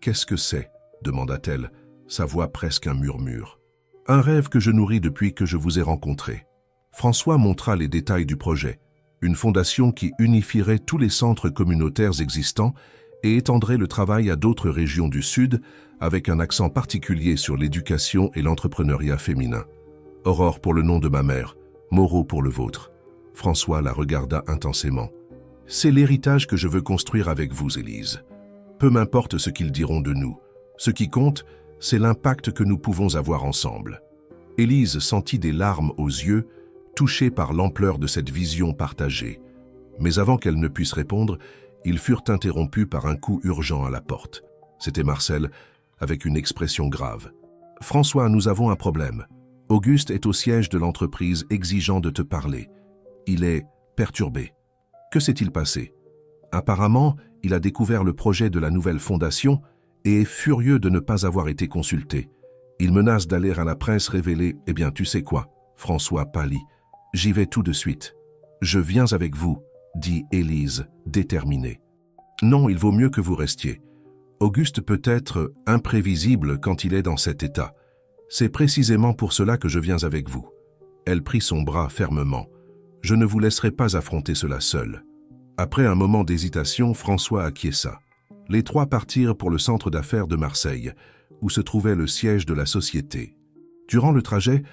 Qu'est-ce que c'est » demanda-t-elle, sa voix presque un murmure. Un rêve que je nourris depuis que je vous ai rencontré. François montra les détails du projet. Une fondation qui unifierait tous les centres communautaires existants et étendrait le travail à d'autres régions du Sud, avec un accent particulier sur l'éducation et l'entrepreneuriat féminin. Aurore pour le nom de ma mère, Moreau pour le vôtre. François la regarda intensément. C'est l'héritage que je veux construire avec vous, Élise. Peu m'importe ce qu'ils diront de nous. Ce qui compte, c'est l'impact que nous pouvons avoir ensemble. Élise sentit des larmes aux yeux, touchée par l'ampleur de cette vision partagée. Mais avant qu'elle ne puisse répondre, ils furent interrompus par un coup urgent à la porte. C'était Marcel, avec une expression grave. « François, nous avons un problème. Auguste est au siège de l'entreprise exigeant de te parler. Il est perturbé. Que s'est-il passé? Apparemment, il a découvert le projet de la nouvelle fondation et est furieux de ne pas avoir été consulté. Il menace d'aller à la presse révéler « Eh bien, tu sais quoi ?» François pâlit. « J'y vais tout de suite. Je viens avec vous. » dit Élise, déterminée. « Non, il vaut mieux que vous restiez. Auguste peut être imprévisible quand il est dans cet état. C'est précisément pour cela que je viens avec vous. » Elle prit son bras fermement. « Je ne vous laisserai pas affronter cela seul. » Après un moment d'hésitation, François acquiesça. Les trois partirent pour le centre d'affaires de Marseille, où se trouvait le siège de la société. Durant le trajet,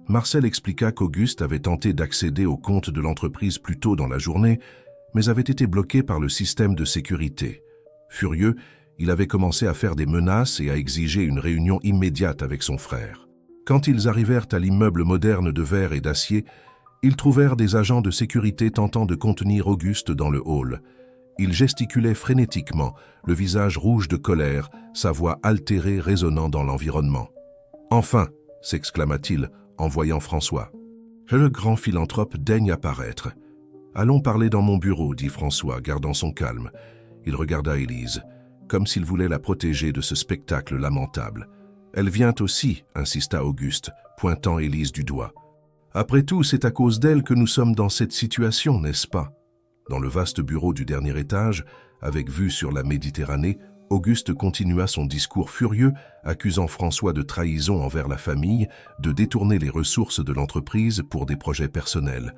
Marcel expliqua qu'Auguste avait tenté d'accéder au compte de l'entreprise plus tôt dans la journée, mais avait été bloqué par le système de sécurité. Furieux, il avait commencé à faire des menaces et à exiger une réunion immédiate avec son frère. Quand ils arrivèrent à l'immeuble moderne de verre et d'acier, ils trouvèrent des agents de sécurité tentant de contenir Auguste dans le hall. Il gesticulait frénétiquement, le visage rouge de colère, sa voix altérée résonnant dans l'environnement. « Enfin !» s'exclama-t-il, en voyant François. « Le grand philanthrope daigne apparaître. »« Allons parler dans mon bureau, » dit François, gardant son calme. Il regarda Élise, comme s'il voulait la protéger de ce spectacle lamentable. « Elle vient aussi, » insista Auguste, pointant Élise du doigt. « Après tout, c'est à cause d'elle que nous sommes dans cette situation, n'est-ce pas ?» Dans le vaste bureau du dernier étage, avec vue sur la Méditerranée, Auguste continua son discours furieux, accusant François de trahison envers la famille, de détourner les ressources de l'entreprise pour des projets personnels,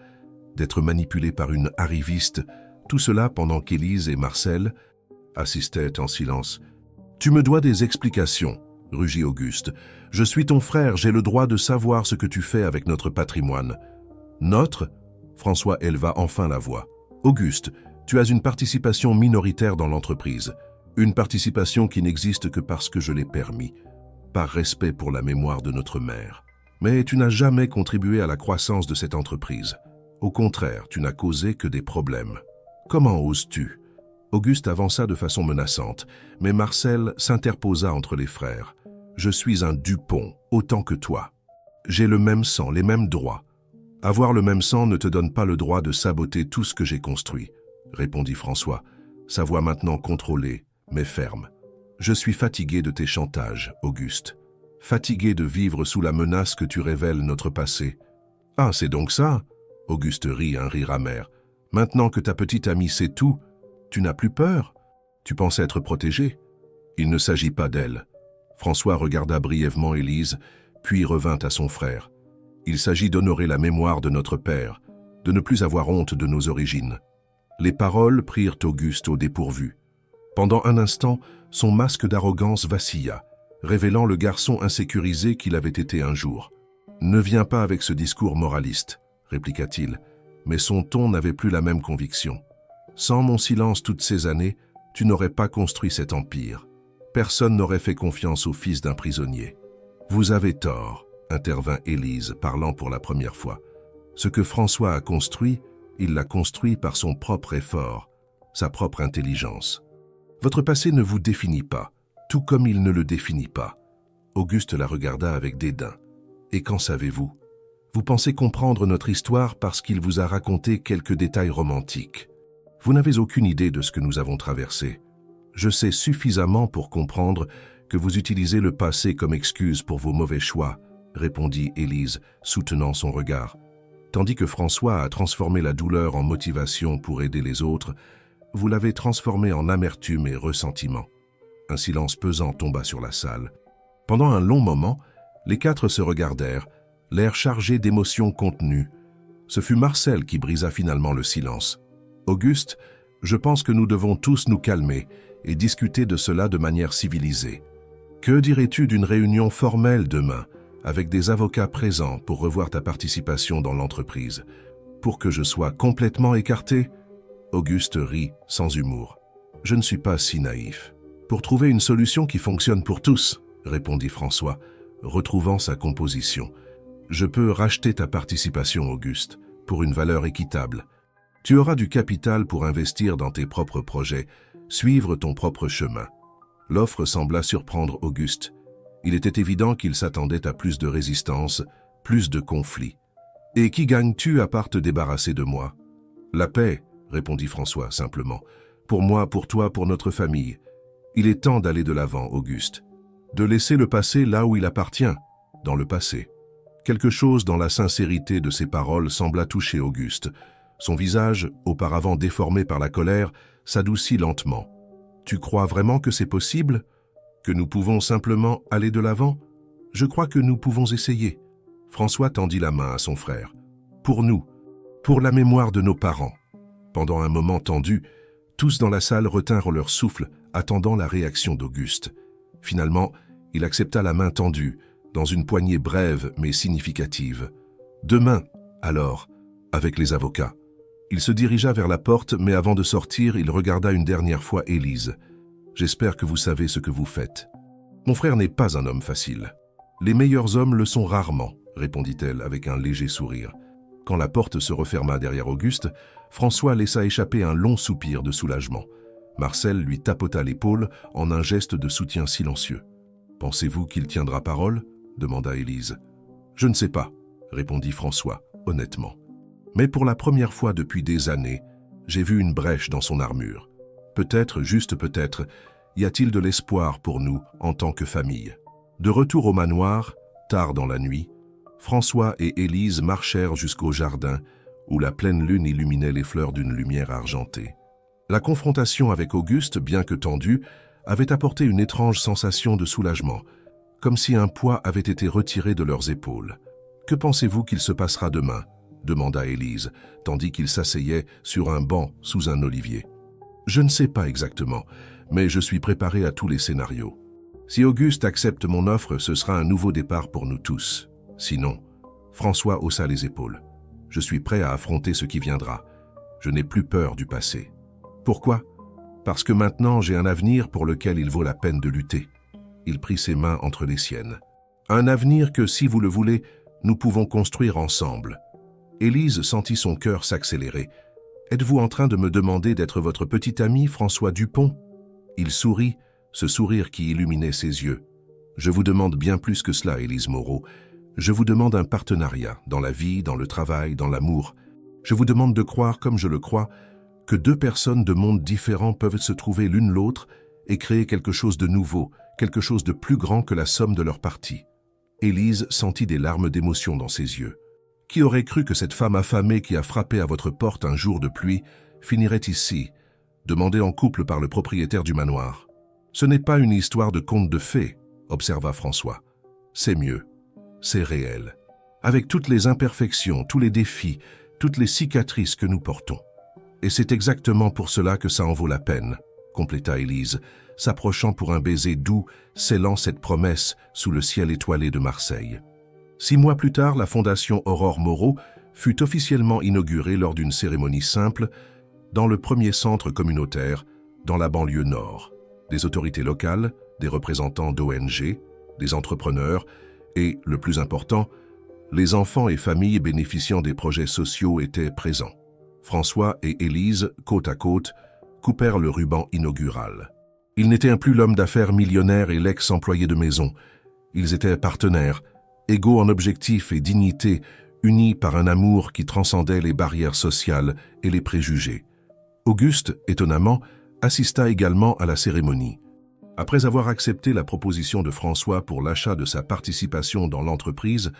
d'être manipulé par une arriviste, tout cela pendant qu'Élise et Marcel assistaient en silence. « Tu me dois des explications, » rugit Auguste. « Je suis ton frère, j'ai le droit de savoir ce que tu fais avec notre patrimoine. »« Notre ?» François éleva enfin la voix. « Auguste, tu as une participation minoritaire dans l'entreprise. Une participation qui n'existe que parce que je l'ai permis, par respect pour la mémoire de notre mère. Mais tu n'as jamais contribué à la croissance de cette entreprise. Au contraire, tu n'as causé que des problèmes. Comment oses-tu » Auguste avança de façon menaçante, mais Marcel s'interposa entre les frères. « Je suis un Dupont, autant que toi. J'ai le même sang, les mêmes droits. Avoir le même sang ne te donne pas le droit de saboter tout ce que j'ai construit, » répondit François, sa voix maintenant contrôlée, mais ferme. « Je suis fatigué de tes chantages, Auguste. Fatigué de vivre sous la menace que tu révèles notre passé. »« Ah, c'est donc ça ?» Auguste rit un rire amer. « Maintenant que ta petite amie sait tout, tu n'as plus peur? Tu penses être protégé? Il ne s'agit pas d'elle. » François regarda brièvement Élise, puis revint à son frère. « Il s'agit d'honorer la mémoire de notre père, de ne plus avoir honte de nos origines. » Les paroles prirent Auguste au dépourvu. Pendant un instant, son masque d'arrogance vacilla, révélant le garçon insécurisé qu'il avait été un jour. « Ne viens pas avec ce discours moraliste, » répliqua-t-il, mais son ton n'avait plus la même conviction. « Sans mon silence toutes ces années, tu n'aurais pas construit cet empire. Personne n'aurait fait confiance au fils d'un prisonnier. »« Vous avez tort, » intervint Élise, parlant pour la première fois. « Ce que François a construit, il l'a construit par son propre effort, sa propre intelligence. Votre passé ne vous définit pas, tout comme il ne le définit pas. » Auguste la regarda avec dédain. « Et qu'en savez-vous? Vous pensez comprendre notre histoire parce qu'il vous a raconté quelques détails romantiques. Vous n'avez aucune idée de ce que nous avons traversé. Je sais suffisamment pour comprendre que vous utilisez le passé comme excuse pour vos mauvais choix, » répondit Élise, soutenant son regard. Tandis que François a transformé la douleur en motivation pour aider les autres, vous l'avez transformée en amertume et ressentiment. Un silence pesant tomba sur la salle. Pendant un long moment, Les quatre se regardèrent, l'air chargé d'émotions contenues. Ce fut Marcel qui brisa finalement le silence. « Auguste, je pense que nous devons tous nous calmer et discuter de cela de manière civilisée. Que dirais-tu d'une réunion formelle demain, avec des avocats présents pour revoir ta participation dans l'entreprise, pour que je sois complètement écarté ?» Auguste rit sans humour. « Je ne suis pas si naïf. Pour trouver une solution qui fonctionne pour tous, » répondit François, retrouvant sa composition. « Je peux racheter ta participation, Auguste, pour une valeur équitable. Tu auras du capital pour investir dans tes propres projets, suivre ton propre chemin. » L'offre sembla surprendre Auguste. Il était évident qu'il s'attendait à plus de résistance, plus de conflits. « Et qui gagnes-tu à part te débarrasser de moi ?»« La paix, » répondit François simplement. « Pour moi, pour toi, pour notre famille. Il est temps d'aller de l'avant, Auguste. De laisser le passé là où il appartient, dans le passé. » Quelque chose dans la sincérité de ses paroles sembla toucher Auguste. Son visage, auparavant déformé par la colère, s'adoucit lentement. « Tu crois vraiment que c'est possible? Que nous pouvons simplement aller de l'avant? Je crois que nous pouvons essayer. » François tendit la main à son frère. « Pour nous, pour la mémoire de nos parents. » Pendant un moment tendu, tous dans la salle retinrent leur souffle, attendant la réaction d'Auguste. Finalement, il accepta la main tendue, dans une poignée brève mais significative. « Demain, alors, avec les avocats. » Il se dirigea vers la porte, mais avant de sortir, il regarda une dernière fois Élise. « J'espère que vous savez ce que vous faites. Mon frère n'est pas un homme facile. Les meilleurs hommes le sont rarement, » répondit-elle avec un léger sourire. Quand la porte se referma derrière Auguste, François laissa échapper un long soupir de soulagement. Marcel lui tapota l'épaule en un geste de soutien silencieux. « Pensez-vous qu'il tiendra parole ?» demanda Élise. « Je ne sais pas, » répondit François, honnêtement. Mais pour la première fois depuis des années, j'ai vu une brèche dans son armure. Peut-être, juste peut-être, y a-t-il de l'espoir pour nous en tant que famille. De retour au manoir, tard dans la nuit, François et Élise marchèrent jusqu'au jardin où la pleine lune illuminait les fleurs d'une lumière argentée. La confrontation avec Auguste, bien que tendue, avait apporté une étrange sensation de soulagement, comme si un poids avait été retiré de leurs épaules. « Que pensez-vous qu'il se passera demain ?» demanda Élise, tandis qu'il s'asseyait sur un banc sous un olivier. « Je ne sais pas exactement, mais je suis préparé à tous les scénarios. Si Auguste accepte mon offre, ce sera un nouveau départ pour nous tous. Sinon, » François haussa les épaules. « Je suis prêt à affronter ce qui viendra. Je n'ai plus peur du passé. Pourquoi ? Parce que maintenant j'ai un avenir pour lequel il vaut la peine de lutter. » Il prit ses mains entre les siennes. « Un avenir que, si vous le voulez, nous pouvons construire ensemble. » Élise sentit son cœur s'accélérer. « Êtes-vous en train de me demander d'être votre petit ami, François Dupont ?» Il sourit, ce sourire qui illuminait ses yeux. « Je vous demande bien plus que cela, Élise Moreau. Je vous demande un partenariat, dans la vie, dans le travail, dans l'amour. Je vous demande de croire, comme je le crois, que deux personnes de mondes différents peuvent se trouver l'une l'autre et créer quelque chose de nouveau, quelque chose de plus grand que la somme de leurs parties. » Élise sentit des larmes d'émotion dans ses yeux. « Qui aurait cru que cette femme affamée qui a frappé à votre porte un jour de pluie finirait ici, demandée en couple par le propriétaire du manoir? Ce n'est pas une histoire de conte de fées, » observa François. « C'est mieux, c'est réel, avec toutes les imperfections, tous les défis, toutes les cicatrices que nous portons. Et c'est exactement pour cela que ça en vaut la peine, » compléta Élise, s'approchant pour un baiser doux, scellant cette promesse sous le ciel étoilé de Marseille. 6 mois plus tard, la Fondation Aurore Moreau fut officiellement inaugurée lors d'une cérémonie simple dans le premier centre communautaire dans la banlieue nord. Des autorités locales, des représentants d'ONG, des entrepreneurs et, le plus important, les enfants et familles bénéficiant des projets sociaux étaient présents. François et Élise, côte à côte, coupèrent le ruban inaugural. Ils n'étaient plus l'homme d'affaires millionnaire et l'ex-employé de maison. Ils étaient partenaires, égaux en objectifs et dignité, unis par un amour qui transcendait les barrières sociales et les préjugés. Auguste, étonnamment, assista également à la cérémonie. Après avoir accepté la proposition de François pour l'achat de sa participation dans l'entreprise,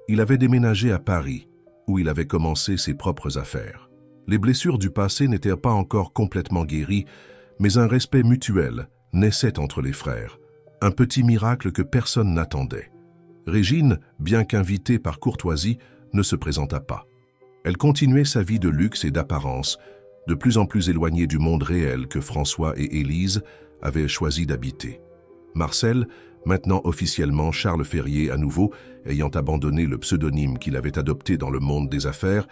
il avait déménagé à Paris, où il avait commencé ses propres affaires. Les blessures du passé n'étaient pas encore complètement guéries, mais un respect mutuel naissait entre les frères, un petit miracle que personne n'attendait. Régine, bien qu'invitée par courtoisie, ne se présenta pas. Elle continuait sa vie de luxe et d'apparence, de plus en plus éloignée du monde réel que François et Élise avaient choisi d'habiter. Marcel, maintenant officiellement Charles Ferrier à nouveau, ayant abandonné le pseudonyme qu'il avait adopté dans le monde des affaires,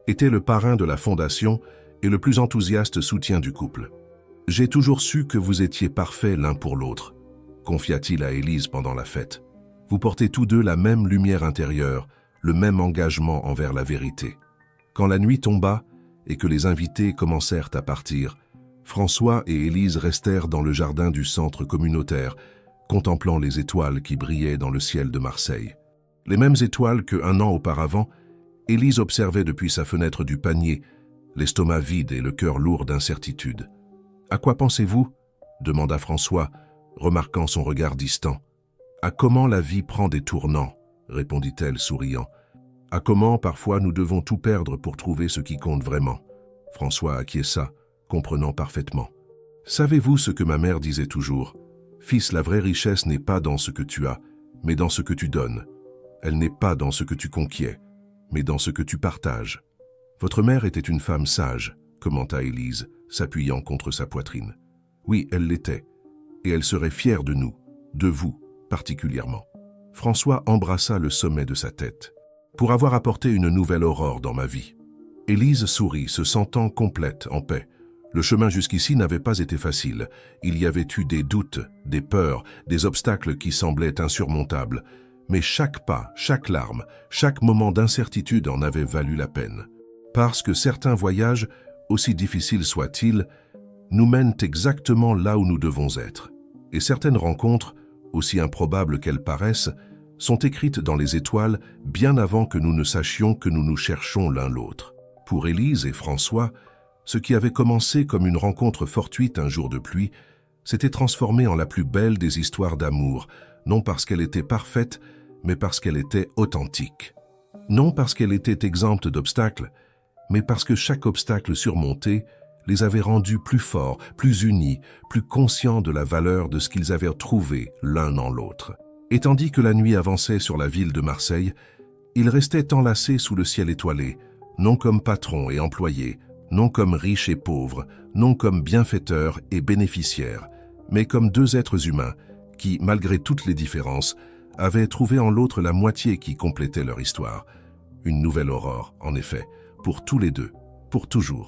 était le parrain de la fondation et le plus enthousiaste soutien du couple. « J'ai toujours su que vous étiez parfaits l'un pour l'autre », confia-t-il à Élise pendant la fête. « Vous portez tous deux la même lumière intérieure, le même engagement envers la vérité. » Quand la nuit tomba et que les invités commencèrent à partir, François et Élise restèrent dans le jardin du centre communautaire, contemplant les étoiles qui brillaient dans le ciel de Marseille. Les mêmes étoiles que, un an auparavant, Élise observait depuis sa fenêtre du panier, l'estomac vide et le cœur lourd d'incertitude. « À quoi pensez-vous » demanda François, remarquant son regard distant. « À comment la vie prend des tournants » répondit-elle souriant. « À comment, parfois, nous devons tout perdre pour trouver ce qui compte vraiment. » François acquiesça, comprenant parfaitement. « Savez-vous ce que ma mère disait toujours ? Fils, la vraie richesse n'est pas dans ce que tu as, mais dans ce que tu donnes. Elle n'est pas dans ce que tu conquiers, mais dans ce que tu partages. » Votre mère était une femme sage, commenta Élise, s'appuyant contre sa poitrine. Oui, elle l'était, et elle serait fière de nous, de vous particulièrement. François embrassa le sommet de sa tête. Pour avoir apporté une nouvelle aurore dans ma vie. Élise sourit, se sentant complète, en paix. Le chemin jusqu'ici n'avait pas été facile. Il y avait eu des doutes, des peurs, des obstacles qui semblaient insurmontables. Mais chaque pas, chaque larme, chaque moment d'incertitude en avait valu la peine. Parce que certains voyages, aussi difficiles soient-ils, nous mènent exactement là où nous devons être. Et certaines rencontres, aussi improbables qu'elles paraissent, sont écrites dans les étoiles bien avant que nous ne sachions que nous nous cherchons l'un l'autre. Pour Élise et François, ce qui avait commencé comme une rencontre fortuite un jour de pluie s'était transformé en la plus belle des histoires d'amour, non parce qu'elle était parfaite, mais parce qu'elle était authentique. Non parce qu'elle était exempte d'obstacles, mais parce que chaque obstacle surmonté les avait rendus plus forts, plus unis, plus conscients de la valeur de ce qu'ils avaient trouvé l'un en l'autre. Et tandis que la nuit avançait sur la ville de Marseille, ils restaient enlacés sous le ciel étoilé, non comme patrons et employés, non comme riches et pauvres, non comme bienfaiteurs et bénéficiaires, mais comme deux êtres humains qui, malgré toutes les différences, avaient trouvé en l'autre la moitié qui complétait leur histoire. Une nouvelle aurore, en effet, pour tous les deux, pour toujours.